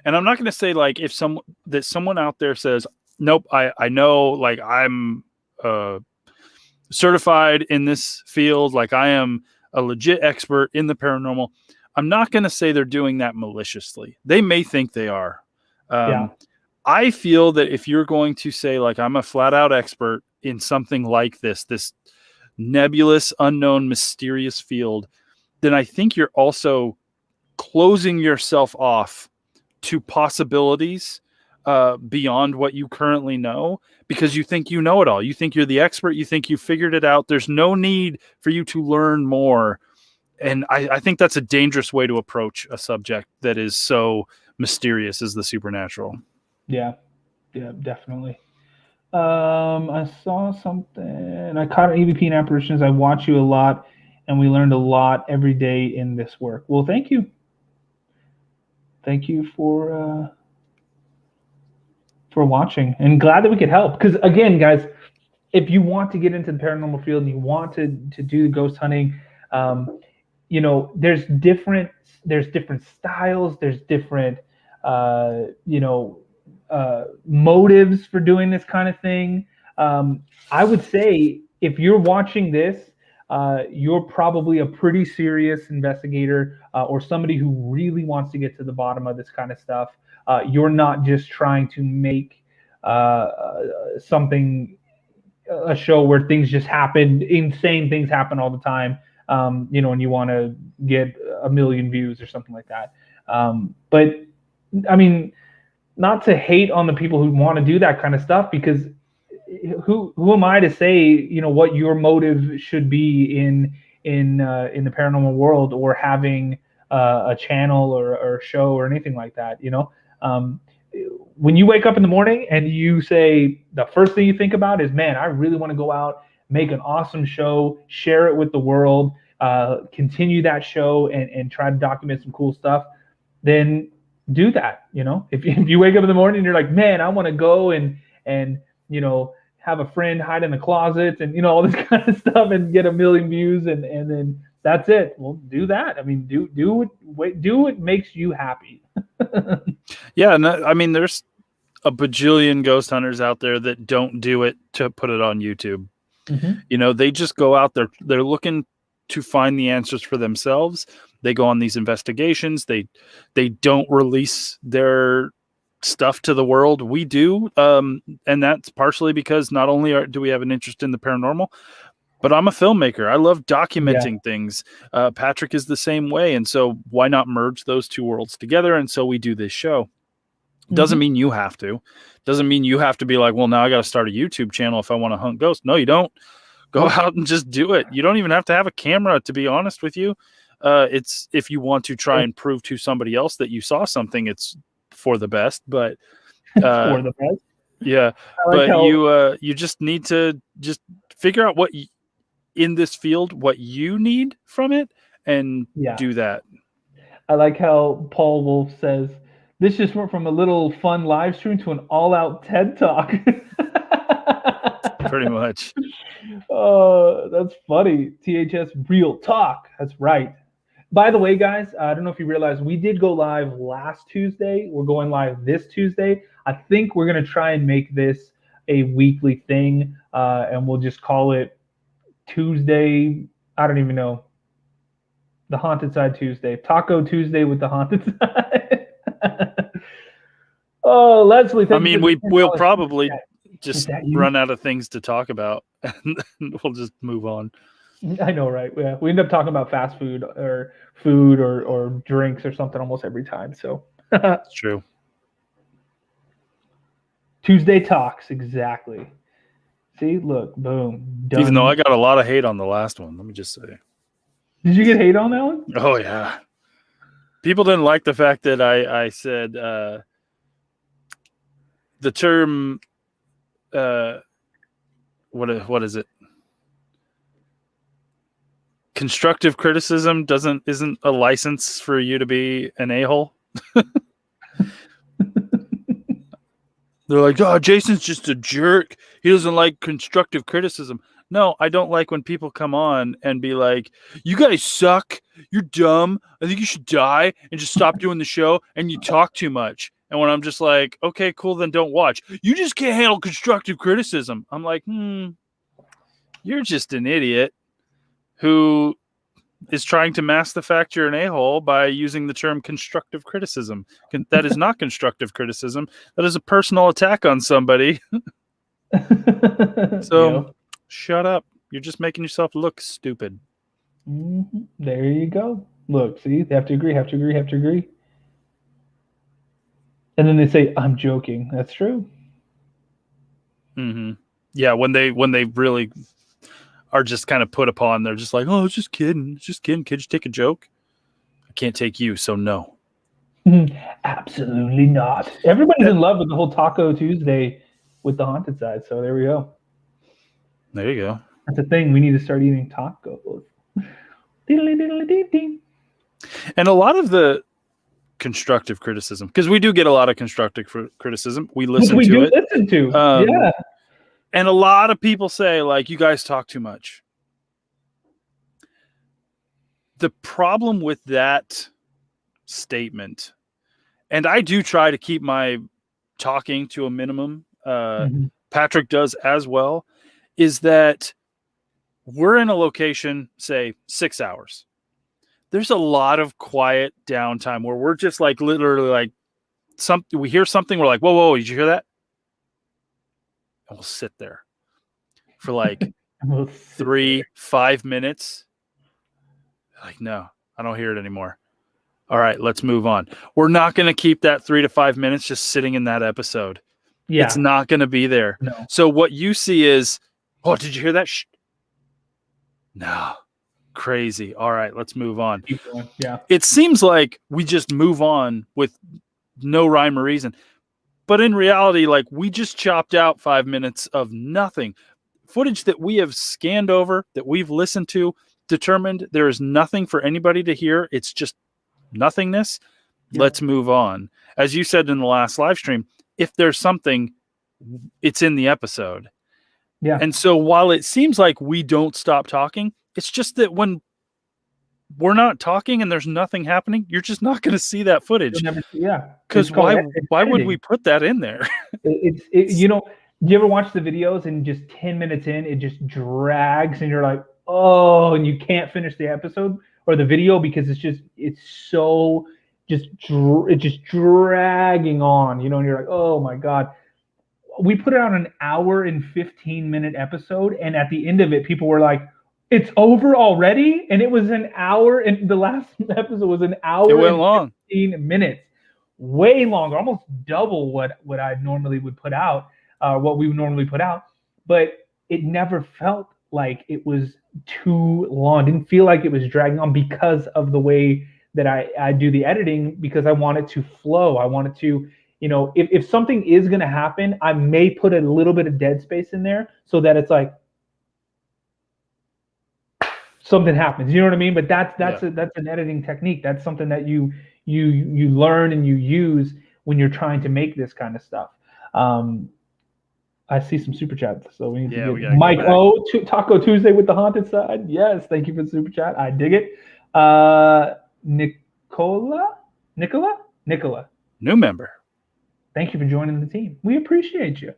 and I'm not going to say like if someone out there says, nope, I know, like I'm certified in this field, like I am a legit expert in the paranormal. I'm not going to say they're doing that maliciously. They may think they are. I feel that if you're going to say like, I'm a flat out expert in something like this nebulous, unknown, mysterious field, then I think you're also closing yourself off to possibilities beyond what you currently know, because you think you know it all. You think you're the expert. You think you figured it out. There's no need for you to learn more. And I think that's a dangerous way to approach a subject that is so mysterious as the supernatural. Yeah, definitely. I saw something. I caught an EVP in apparitions. I watch you a lot, and we learned a lot every day in this work. Well, thank you. Thank you for watching, and glad that we could help. Because again, guys, if you want to get into the paranormal field and you want to do the ghost hunting, there's different styles, there's different motives for doing this kind of thing. I would say if you're watching this, you're probably a pretty serious investigator or somebody who really wants to get to the bottom of this kind of stuff. You're not just trying to make something a show where things just happen, insane things happen all the time. And you want to get a million views or something like that. But I mean, not to hate on the people who want to do that kind of stuff, because who am I to say what your motive should be in the paranormal world, or having a channel or a show or anything like that. When you wake up in the morning and you say the first thing you think about is, man, I really want to go out, make an awesome show, share it with the world, continue that show and try to document some cool stuff, then do that. If you wake up in the morning and you're like, man, I want to go and have a friend hide in the closet and all this kind of stuff and get a million views and then that's it. Well, do that. I mean, do what makes you happy. Yeah, and I mean, there's a bajillion ghost hunters out there that don't do it to put it on YouTube. Mm-hmm. They just go out there. They're looking to find the answers for themselves. They go on these investigations. They don't release their stuff to the world. We do, and that's partially because not only do we have an interest in the paranormal, but I'm a filmmaker. I love documenting things. Patrick is the same way, and so why not merge those two worlds together? And so we do this show. Doesn't mean you have to. Doesn't mean you have to be like, well, now I got to start a YouTube channel if I want to hunt ghosts. No, you don't. Go out and just do it. You don't even have to have a camera, to be honest with you. It's if you want to try and prove to somebody else that you saw something, it's for the best. But for the best. Yeah, like but you just need to just figure out what in this field what you need from it and do that. I like how Paul Wolf says, this just went from a little fun live stream to an all-out TED Talk. Pretty much. Oh, that's funny. THS Real Talk. That's right. By the way, guys, I don't know if you realize we did go live last Tuesday. We're going live this Tuesday. I think we're going to try and make this a weekly thing, and we'll just call it Tuesday. I don't even know. The Haunted Side Tuesday. Taco Tuesday with the Haunted Side. Oh, Leslie. I mean, we'll probably just run out of things to talk about, and we'll just move on. I know, right? Yeah, we end up talking about fast food or food or drinks or something almost every time. So it's true. Tuesday talks, exactly. See, look, boom, done. Even though I got a lot of hate on the last one, let me just say. Did you get hate on that one? Oh yeah, people didn't like the fact that I said the term. What is it? Constructive criticism isn't a license for you to be an a-hole. They're like, oh, Jason's just a jerk. He doesn't like constructive criticism. No, I don't like when people come on and be like, you guys suck. You're dumb. I think you should die and just stop doing the show. And you talk too much. And when I'm just like, okay, cool, then don't watch. You just can't handle constructive criticism. I'm like, you're just an idiot who is trying to mask the fact you're an a-hole by using the term constructive criticism. That is not constructive criticism. That is a personal attack on somebody. So shut up. You're just making yourself look stupid. Mm-hmm. There you go. Look, see, they have to agree. And then they say, I'm joking. That's true. Mm-hmm. Yeah, when they really are just kind of put upon, they're just like, oh, it's just kidding. Kids take a joke. I can't take you, so no. Absolutely not. Everybody's in love with the whole Taco Tuesday with the Haunted Side, so there we go. There you go. That's a thing. We need to start eating tacos. And a lot of the constructive criticism, because we do get a lot of constructive criticism. We listen to it. Yeah. And a lot of people say, like, you guys talk too much. The problem with that statement, and I do try to keep my talking to a minimum, Patrick does as well, is that we're in a location, say 6 hours. There's a lot of quiet downtime where we're just like literally like we hear something, we're like, whoa, did you hear that? And we'll sit there for like 3-5 minutes. Like, no, I don't hear it anymore. All right, let's move on. We're not going to keep that 3 to 5 minutes just sitting in that episode. Yeah. It's not going to be there. No. So what you see is, oh, did you hear that? No. Crazy. All right, let's move on. Keep going. Yeah. It seems like we just move on with no rhyme or reason. But in reality, like, we just chopped out 5 minutes of nothing. Footage that we have scanned over, that we've listened to, determined there is nothing for anybody to hear. It's just nothingness. Yeah. Let's move on. As you said in the last live stream, if there's something, it's in the episode. Yeah. And so while it seems like we don't stop talking, it's just that when we're not talking and there's nothing happening, you're just not going to see that footage. Yeah. Because why would we put that in there? You know, do you ever watch the videos and just 10 minutes in, it just drags and you're like, oh, and you can't finish the episode or the video because it's just dragging on, you know, and you're like, oh my God. We put out an hour and 15-minute episode, and at the end of it, people were like, it's over already? And it was an hour, and the last episode was an hour it went long. 15 minutes. Way longer, almost double what I normally would put out, what we would normally put out. But it never felt like it was too long. It didn't feel like it was dragging on because of the way that I do the editing, because I want it to flow. I want it to, you know, if something is going to happen, I may put a little bit of dead space in there so that it's like something happens. You know what I mean? But that's an editing technique. That's something that you learn and you use when you're trying to make this kind of stuff. I see some super chats, so we need to get Mike O, Taco Tuesday with the haunted side. Yes, thank you for the super chat. I dig it. Nicola, new member. Thank you for joining the team. We appreciate you.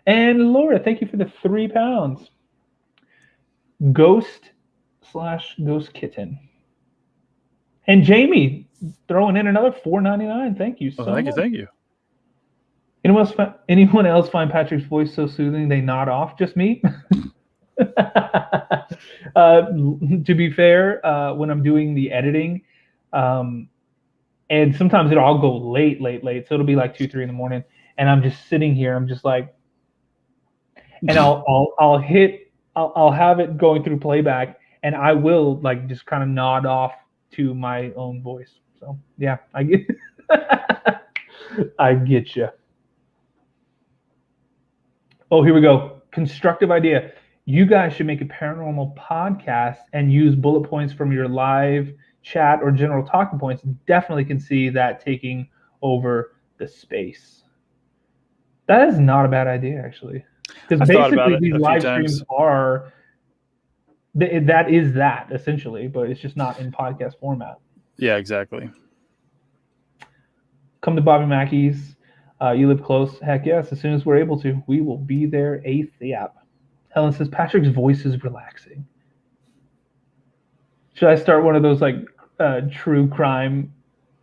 And Laura, thank you for the £3. Ghost/Ghost Kitten. And Jamie throwing in another $4.99. Thank you so much. Thank you. Anyone else find Patrick's voice so soothing they nod off? Just me? To be fair, when I'm doing the editing, and sometimes I'll go late. So it'll be like 2-3 in the morning, and I'm just sitting here. I'm just like, and I'll have it going through playback, and I will like just kind of nod off to my own voice. So yeah, I get you. Oh, here we go. Constructive idea. You guys should make a paranormal podcast and use bullet points from your live chat or general talking points. Definitely can see that taking over the space. That is not a bad idea, actually. Because basically these live streams are that is that essentially, but it's just not in podcast format. Yeah, exactly. Come to Bobby Mackey's. You live close. Heck yes. As soon as we're able to, we will be there ASAP. Helen says Patrick's voice is relaxing. Should I start one of those like true crime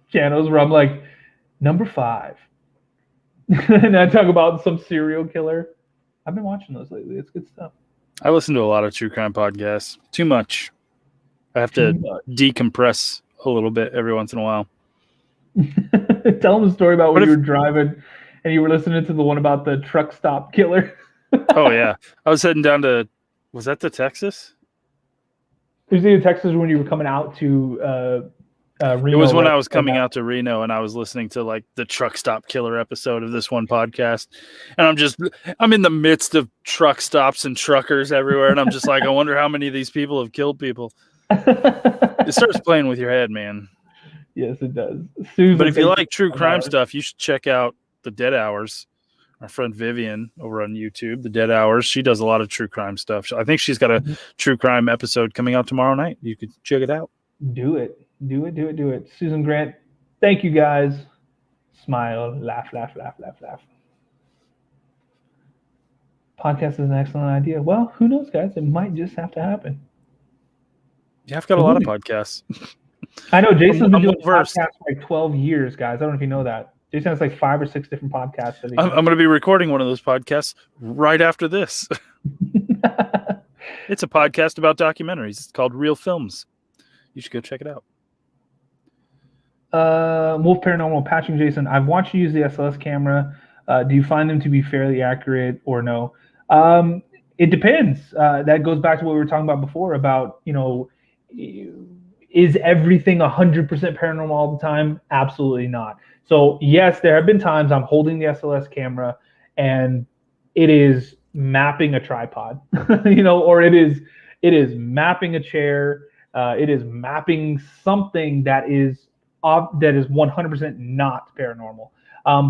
channels where I'm like, number 5, and I talk about some serial killer? I've been watching those lately. It's good stuff. I listen to a lot of true crime podcasts. Too much. I have to decompress a little bit every once in a while. Tell them the story about when you were driving and you were listening to the one about the truck stop killer. Oh, yeah. I was heading down to, was that to Texas? It was either Texas when you were coming out to Reno. It was when I was coming out to Reno and I was listening to like the truck stop killer episode of this one podcast. And I'm in the midst of truck stops and truckers everywhere. And I'm just like, I wonder how many of these people have killed people. It starts playing with your head, man. Yes, it does. Susan, but if you like true crime stuff, you should check out The Dead Hours. Our friend Vivian over on YouTube, The Dead Hours. She does a lot of true crime stuff. I think she's got a true crime episode coming out tomorrow night. You could check it out. Do it. Susan Grant, thank you guys. Smile, laugh. Podcast is an excellent idea. Well, who knows, guys? It might just have to happen. Yeah, I've got a lot of podcasts. I know Jason's been doing well-versed. podcasts for like 12 years, guys. I don't know if you know that. Jason has like 5 or 6 different podcasts. I'm going to be recording one of those podcasts right after this. It's a podcast about documentaries. It's called Real Films. You should go check it out. Wolf Paranormal, patching Jason. I've watched you use the SLS camera. Do you find them to be fairly accurate or no? It depends. That goes back to what we were talking about before about, is everything 100% paranormal all the time? Absolutely not. So yes, there have been times I'm holding the SLS camera and it is mapping a tripod, or it is mapping a chair. It is mapping something that is 100% not paranormal.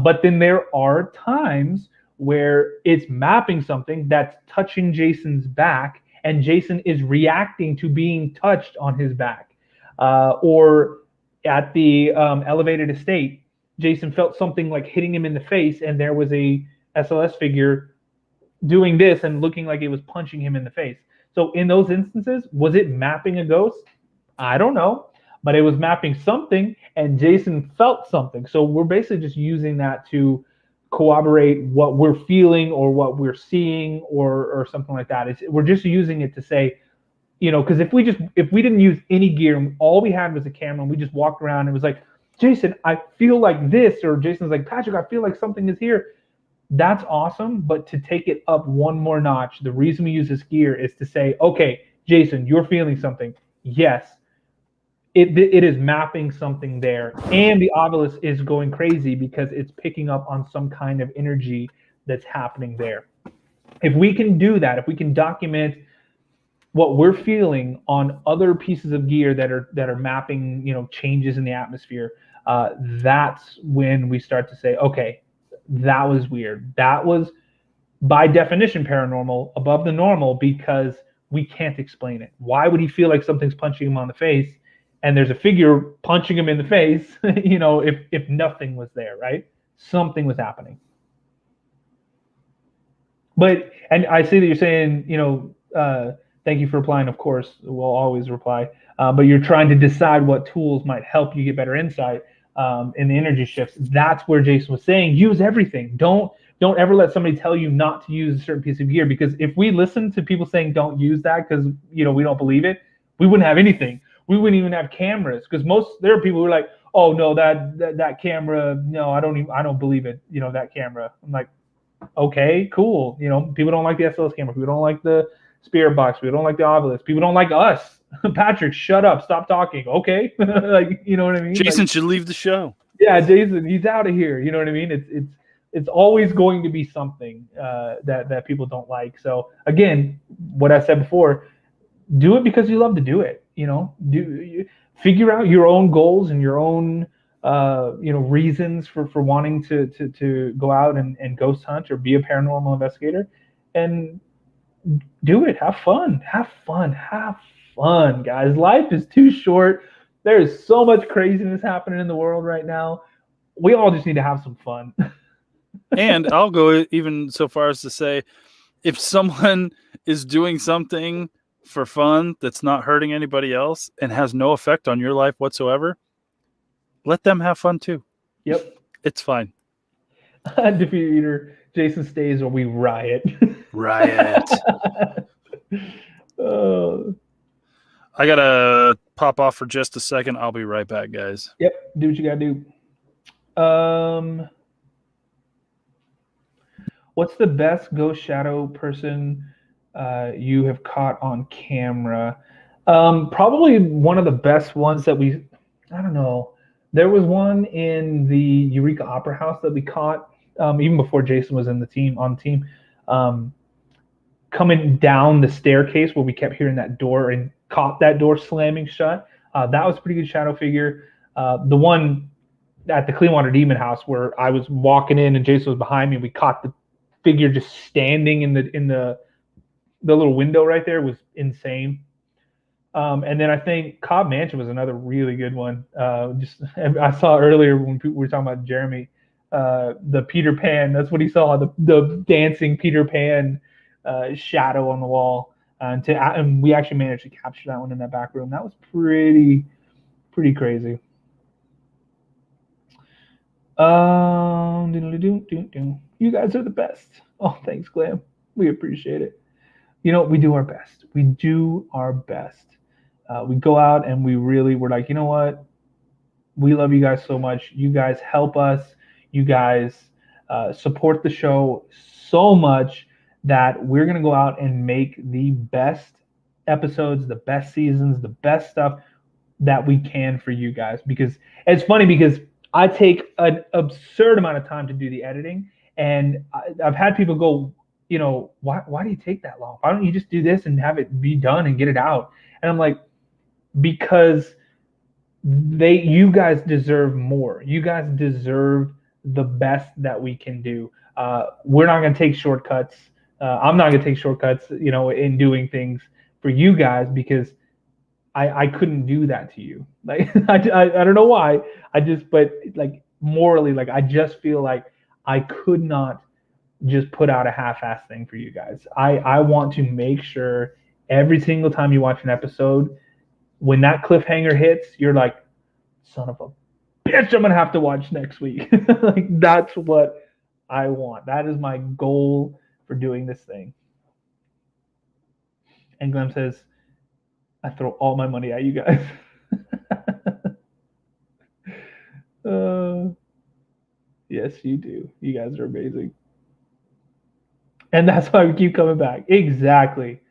But then there are times where it's mapping something that's touching Jason's back, and Jason is reacting to being touched on his back. Or at the elevated estate, Jason felt something like hitting him in the face, and there was a SLS figure doing this and looking like it was punching him in the face. So in those instances, was it mapping a ghost? I don't know. But it was mapping something, and Jason felt something. So we're basically just using that to corroborate what we're feeling or what we're seeing or something like that. We're just using it to say, because if we didn't use any gear and all we had was a camera and we just walked around and it was like, Jason, I feel like this, or Jason's like, Patrick, I feel like something is here. That's awesome. But to take it up one more notch, the reason we use this gear is to say, okay, Jason, you're feeling something. Yes. It is mapping something there, and the obelisk is going crazy because it's picking up on some kind of energy that's happening there. If we can do that, if we can document what we're feeling on other pieces of gear that are mapping, changes in the atmosphere, that's when we start to say, okay, that was weird. That was by definition paranormal, above the normal, because we can't explain it. Why would he feel like something's punching him on the face? And there's a figure punching him in the face, if nothing was there, right? Something was happening. And I see that you're saying, thank you for replying, of course, we'll always reply. But you're trying to decide what tools might help you get better insight in the energy shifts. That's where Jason was saying, use everything. Don't ever let somebody tell you not to use a certain piece of gear, because if we listen to people saying don't use that because, we don't believe it, we wouldn't have anything. We wouldn't even have cameras, because there are people who are like, oh no, that camera, no, I don't believe it. That camera. I'm like, okay, cool. People don't like the SLS camera. People don't like the spirit box. People don't like the obelisk. People don't like us. Patrick, shut up. Stop talking. Okay. Like, you know what I mean? Jason should leave the show. Yeah, Jason, he's out of here. You know what I mean? It's always going to be something that people don't like. So again, what I said before, do it because you love to do it. Figure out your own goals and your own reasons for wanting to go out and ghost hunt or be a paranormal investigator, and do it. Have fun, guys. Life is too short. There is so much craziness happening in the world right now. We all just need to have some fun. And I'll go even so far as to say, if someone is doing something for fun that's not hurting anybody else and has no effect on your life whatsoever, let them have fun too. Yep. It's fine. Defeated Eater, Jason stays or we riot. Riot. I gotta pop off for just a second. I'll be right back, guys. Yep, do what you gotta do. What's the best ghost shadow person you have caught on camera? Probably one of the best ones that I don't know. There was one in the Eureka Opera House that we caught even before Jason was on the team, coming down the staircase where we kept hearing that door and caught that door slamming shut. That was a pretty good shadow figure. The one at the Cleanwater Demon House where I was walking in and Jason was behind me, we caught the figure just standing in the little window right there, was insane. And then I think Cobb Mansion was another really good one. I saw earlier when we were talking about Jeremy, the Peter Pan. That's what he saw, the dancing Peter Pan shadow on the wall. And we actually managed to capture that one in that back room. That was pretty crazy. You guys are the best. Oh, thanks, Glam. We appreciate it. We do our best. We do our best. We go out and we're like, you know what? We love you guys so much. You guys help us. You guys support the show so much that we're going to go out and make the best episodes, the best seasons, the best stuff that we can for you guys. Because it's funny because I take an absurd amount of time to do the editing. And I've had people go, why do you take that long? Why don't you just do this and have it be done and get it out? And I'm like, because you guys deserve more. You guys deserve the best that we can do. We're not going to take shortcuts. I'm not going to take shortcuts, in doing things for you guys because I couldn't do that to you. Like I don't know why. But like morally, like I just feel like I could not just put out a half-ass thing for you guys. I want to make sure every single time you watch an episode, when that cliffhanger hits, you're like, son of a bitch, I'm gonna have to watch next week. Like that's what I want. That is my goal for doing this thing. And Glenn says, I throw all my money at you guys. Yes, you do. You guys are amazing. And that's why we keep coming back. Exactly.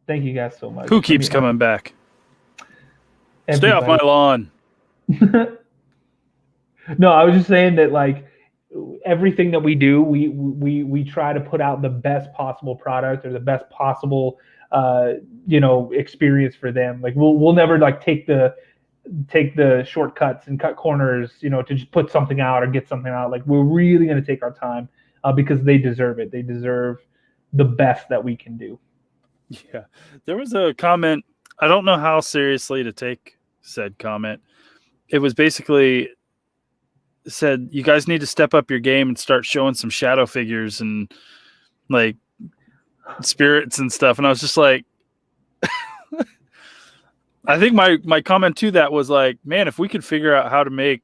Thank you guys so much. Who keeps coming back? Everybody. Stay off my lawn. No, I was just saying that like everything that we do, we try to put out the best possible product or the best possible experience for them. Like we'll never like take the shortcuts and cut corners, to just put something out or get something out. Like we're really going to take our time because they deserve it. They deserve the best that we can do. Yeah. There was a comment. I don't know how seriously to take said comment. It was basically said, you guys need to step up your game and start showing some shadow figures and like spirits and stuff. And I was just like, I think my comment to that was like, man, if we could figure out how to make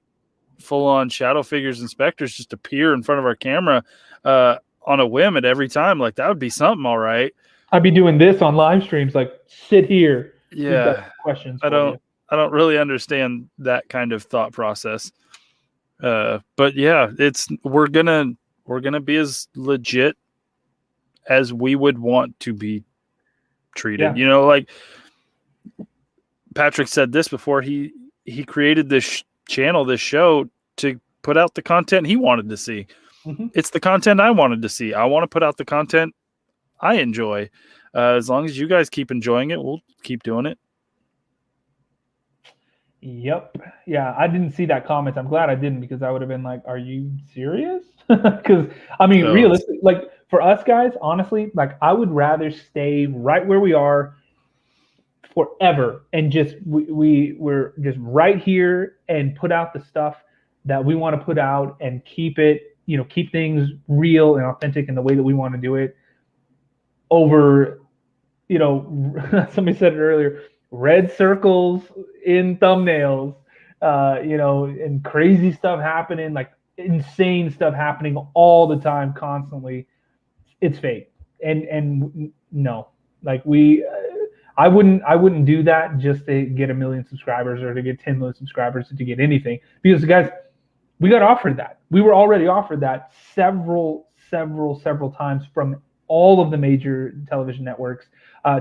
full-on shadow figures and specters just appear in front of our camera on a whim at every time, like that would be something. All right. I'd be doing this on live streams, like sit here. Yeah. Questions. I don't really understand that kind of thought process. But yeah, we're gonna be as legit as we would want to be treated. Yeah. Like Patrick said this before, he created this channel, this show to put out the content he wanted to see. Mm-hmm. It's the content I wanted to see. I want to put out the content I enjoy. As long as you guys keep enjoying it, we'll keep doing it. Yep. Yeah, I didn't see that comment. I'm glad I didn't because I would have been like, are you serious? Because, I mean, realistically, like for us guys, honestly, like I would rather stay right where we are forever and just we're just right here and put out the stuff that we want to put out and keep it, keep things real and authentic in the way that we want to do it over, somebody said it earlier, red circles in thumbnails, and crazy stuff happening, like insane stuff happening all the time, constantly. It's fake. And no, like I wouldn't do that just to get 1 million subscribers or to get 10 million subscribers to get anything, because guys, we got offered that. We were already offered that several times from all of the major television networks.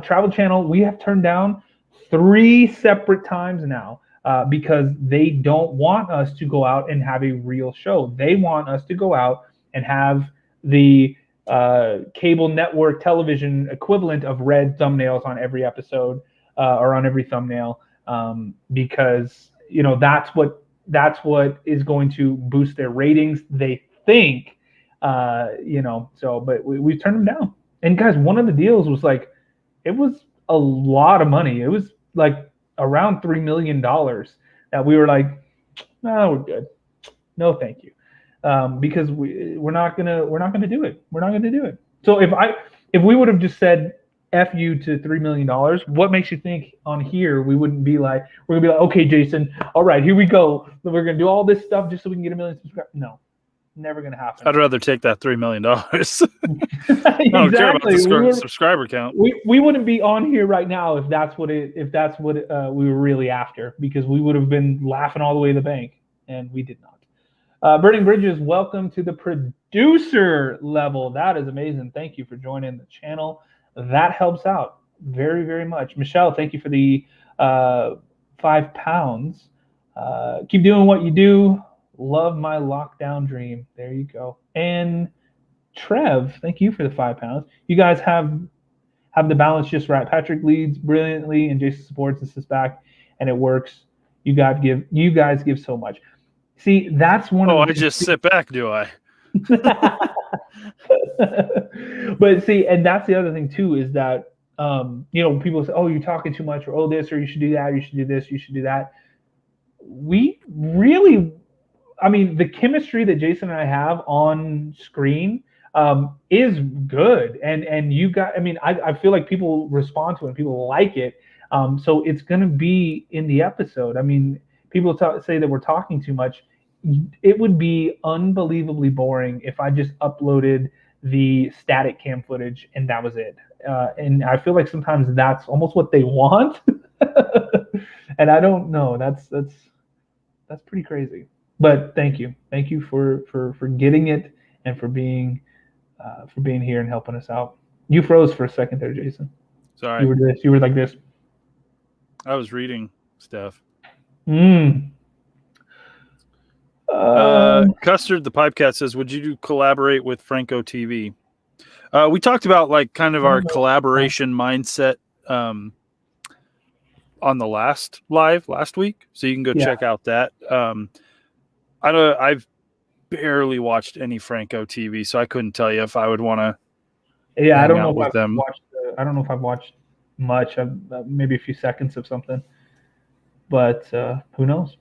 Travel Channel, we have turned down 3 separate times now because they don't want us to go out and have a real show. They want us to go out and have the cable network television equivalent of red thumbnails on every episode or on every thumbnail because that's what is going to boost their ratings, they think. But we turned them down. And guys, one of the deals was like, it was a lot of money. It was like around $3 million that we were like, no, we're good. No, thank you. because we're not gonna do it. We're not gonna do it. So if we would have just said F you to $3 million, what makes you think on here we wouldn't be like, we're gonna be like, okay, Jason, all right, here we go. We're gonna do all this stuff just so we can get 1 million subscribers. No, never gonna happen. I'd rather take that $3 million. I Exactly. don't care about the subscriber count. We wouldn't be on here right now if that's what we were really after, because we would have been laughing all the way to the bank, and we did not. Burning Bridges, welcome to the producer level. That is amazing. Thank you for joining the channel. That helps out very, very much. Michelle, thank you for the £5. Keep doing what you do. Love my lockdown dream. There you go. And Trev, thank you for the £5. You guys have the balance just right. Patrick leads brilliantly, and Jason supports and sits back, and it works. You guys give so much. See, that's one of the I just sit back, do I? But see, and that's the other thing too, is that people say, oh, you're talking too much, or oh, this, or you should do that, or you should do this, you should do that. We really, the chemistry that Jason and I have on screen is good, and you got, I feel like people respond to it, and people like it, so it's gonna be in the episode. People say that we're talking too much. It would be unbelievably boring if I just uploaded the static cam footage and that was it. And I feel like sometimes that's almost what they want. And I don't know. That's pretty crazy. But thank you for getting it, and for being here and helping us out. You froze for a second there, Jason. Sorry. You were like this. I was reading stuff. Custard the Pipecat says, would you collaborate with Franco TV? We talked about kind of our collaboration mindset on the last week, so you can go check out that. I've barely watched any Franco TV, so I couldn't tell you if I would want to. Yeah, I don't know if I've watched. I don't know if I've watched much. Maybe a few seconds of something, but who knows?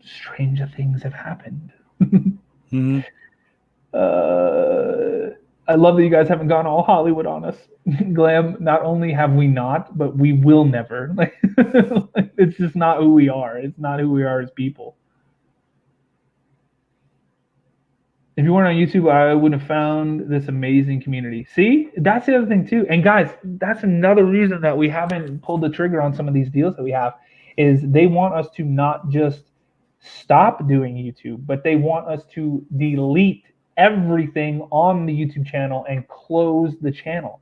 Stranger things have happened. Mm-hmm. I love that you guys haven't gone all Hollywood on us. Glam, not only have we not, but we will never. It's just not who we are. It's not who we are as people. If you weren't on YouTube, I would have found this amazing community. See, that's the other thing too. And guys, that's another reason that we haven't pulled the trigger on some of these deals that we have, is they want us to not just stop doing YouTube, but they want us to delete everything on the YouTube channel and close the channel.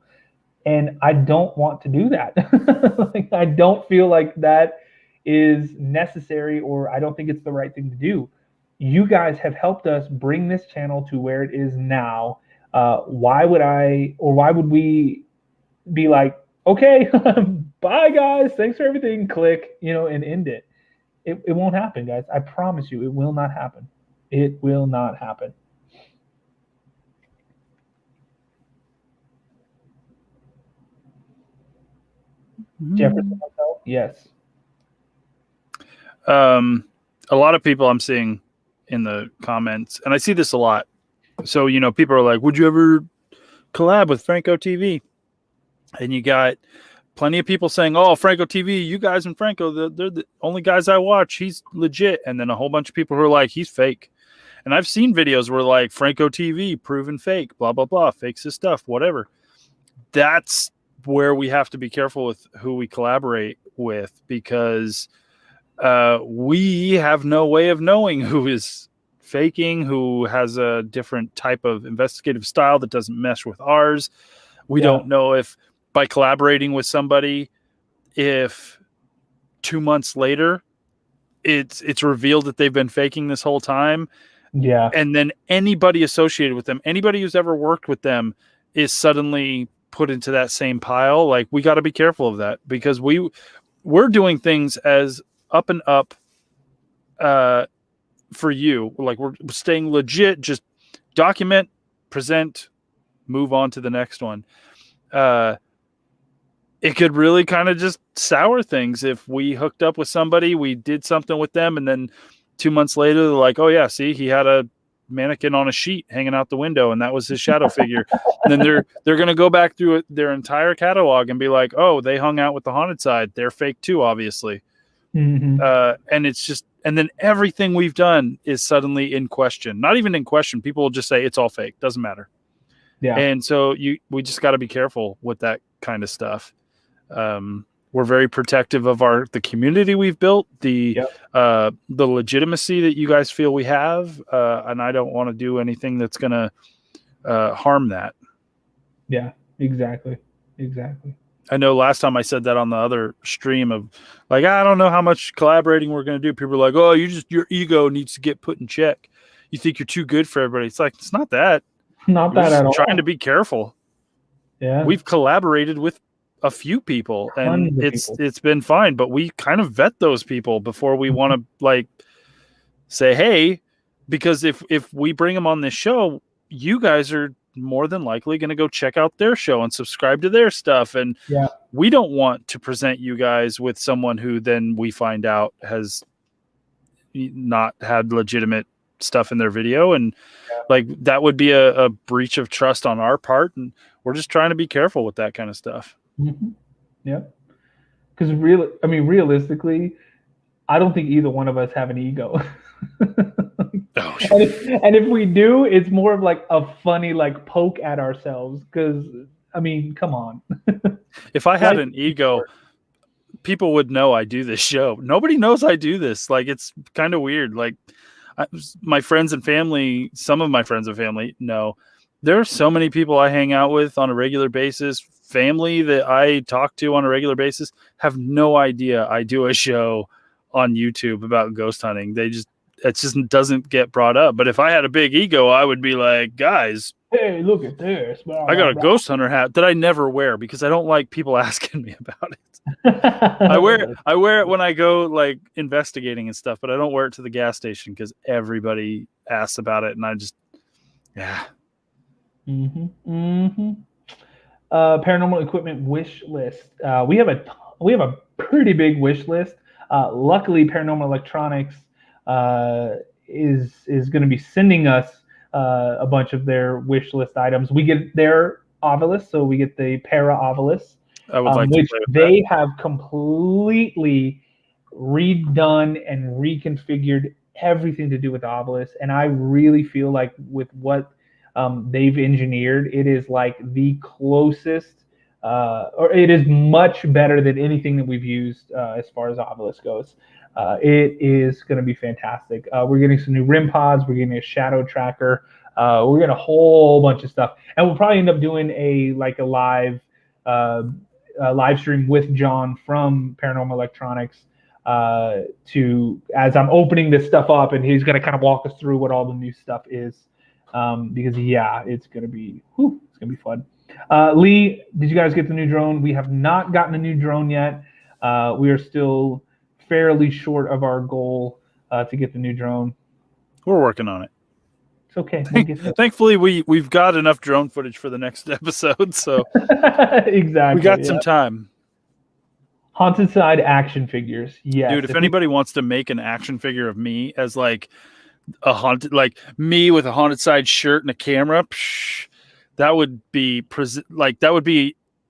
And I don't want to do that. I don't feel like that is necessary, or I don't think it's the right thing to do. You guys have helped us bring this channel to where it is now. Why would we be like, okay, bye guys, thanks for everything, click, and end it? It won't happen, guys. I promise you, it will not happen. It will not happen. Jefferson Hotel? Yes. A lot of people I'm seeing in the comments, and I see this a lot. So, people are like, would you ever collab with Franco TV? And you got plenty of people saying, oh, Franco TV, you guys and Franco, they're the only guys I watch. He's legit. And then a whole bunch of people who are like, he's fake. And I've seen videos where like Franco TV proven fake, blah, blah, blah, fakes his stuff, whatever. That's where we have to be careful with who we collaborate with, because we have no way of knowing who is faking, who has a different type of investigative style that doesn't mesh with ours. We don't know if by collaborating with somebody, if 2 months later it's revealed that they've been faking this whole time. Yeah. And then anybody associated with them, anybody who's ever worked with them, is suddenly put into that same pile. Like, we got to be careful of that, because we're doing things as up and up for you. Like, we're staying legit, just document, present, move on to the next one. It could really kind of just sour things if we hooked up with somebody, we did something with them, and then 2 months later, they're like, oh yeah, see, he had a mannequin on a sheet hanging out the window, and that was his shadow figure. And then they're going to go back through their entire catalog and be like, oh, they hung out with the haunted side. They're fake too, obviously. Mm-hmm. And it's just, and then everything we've done is suddenly in question. Not even in question. People will just say it's all fake. Doesn't matter. Yeah. And so we just got to be careful with that kind of stuff. We're very protective of the community we've built, the legitimacy that you guys feel we have, and I don't want to do anything that's going to harm that. Yeah, exactly. I know last time I said that on the other stream of like, I don't know how much collaborating we're going to do. People are like, oh, your ego needs to get put in check. You think you're too good for everybody. It's like, it's not that. Not that at all. Trying to be careful. Yeah. We've collaborated with a few people and it's been fine, but we kind of vet those people before we want to like say, hey, because if we bring them on this show, you guys are more than likely going to go check out their show and subscribe to their stuff. And we don't want to present you guys with someone who then we find out has not had legitimate stuff in their video. And like, that would be a breach of trust on our part. And we're just trying to be careful with that kind of stuff. Mm-hmm. Yeah. Because realistically, I don't think either one of us have an ego. And if we do, it's more of like a funny like poke at ourselves. Because I mean, come on. If I had an ego, people would know I do this show. Nobody knows I do this. Like, it's kind of weird. Like, my friends and family, some of my friends and family know. There are so many people I hang out with on a regular basis. Family that I talk to on a regular basis have no idea I do a show on YouTube about ghost hunting. It just doesn't get brought up. But if I had a big ego, I would be like, guys, hey, look at this. I got a ghost hunter hat that I never wear because I don't like people asking me about it. I wear it when I go like investigating and stuff, but I don't wear it to the gas station because everybody asks about it, and I just paranormal equipment wish list. We have a pretty big wish list. Luckily, Paranormal Electronics is going to be sending us a bunch of their wish list items. We get their Ovilus, so we get the Para Ovilus, which they have completely redone and reconfigured everything to do with Ovilus. And I really feel like with what they've engineered, it is like the closest, or it is much better than anything that we've used as far as Ovilus goes. It is going to be fantastic. We're getting some new RIM pods. We're getting a shadow tracker. We're getting a whole bunch of stuff, and we'll probably end up doing a live stream with John from Paranormal Electronics as I'm opening this stuff up, and he's going to kind of walk us through what all the new stuff is. Because it's gonna be fun. Lee, did you guys get the new drone? We have not gotten a new drone yet. We are still fairly short of our goal to get the new drone. We're working on it. It's okay. Thankfully, we've got enough drone footage for the next episode, so exactly. We got some time. Haunted Side action figures. Yes. Dude, if anybody wants to make an action figure of me as like a haunted, like me with a Haunted Side shirt and a camera, that would be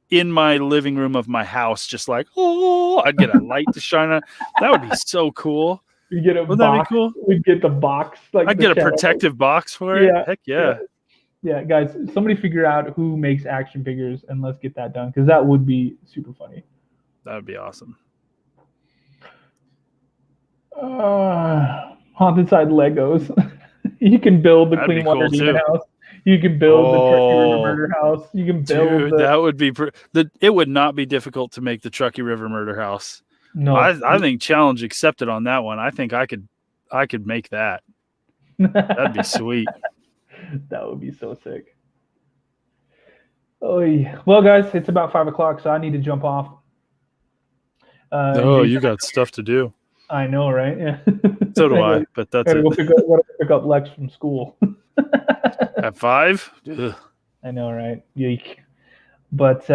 in my living room of my house, just like, I'd get a light to shine on. That would be so cool. You get Wouldn't that be cool? We'd get the box. I'd get a protective box for it. Yeah. Heck yeah. Yeah, guys, somebody figure out who makes action figures and let's get that done, because that would be super funny. That would be awesome. Haunted Side Legos. You can build the Clean Water Demon house. You can build the Truckee River Murder house. You can build that would be it would not be difficult to make the Truckee River Murder house. No, I think challenge accepted on that one. I think I could make that. That'd be sweet. That would be so sick. Oh yeah. Well, guys, it's about 5:00, so I need to jump off. You got stuff to do. I know, right? Yeah. So do I, but that's it. Go pick up Lex from school. At 5? Ugh. I know, right? Yeek. But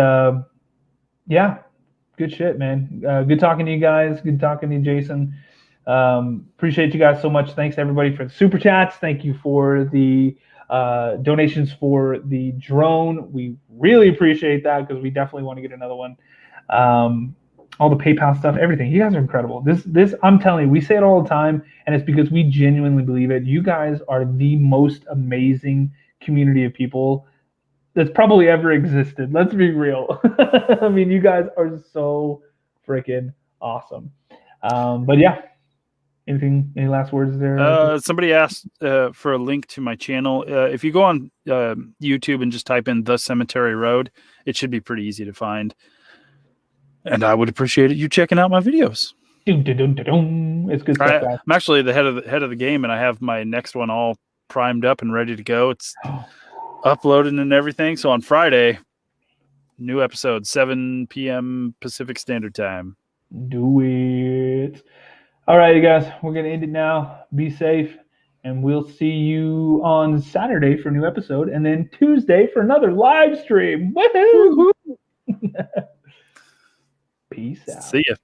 yeah, good shit, man. Good talking to you guys. Good talking to you, Jason. Appreciate you guys so much. Thanks everybody for the super chats. Thank you for the donations for the drone. We really appreciate that because we definitely want to get another one. All the PayPal stuff, everything. You guys are incredible. This, I'm telling you, we say it all the time, and it's because we genuinely believe it. You guys are the most amazing community of people that's probably ever existed. Let's be real. I mean, you guys are so freaking awesome. But yeah, any last words there? Somebody asked for a link to my channel. If you go on YouTube and just type in The Cemetery Road, it should be pretty easy to find. And I would appreciate you checking out my videos. It's good stuff, guys. I'm actually the head of the game, and I have my next one all primed up and ready to go. It's uploaded and everything. So on Friday, new episode, 7 p.m. Pacific Standard Time. Do it. All right, you guys, we're going to end it now. Be safe, and we'll see you on Saturday for a new episode, and then Tuesday for another live stream. Woohoo! Peace out. See ya.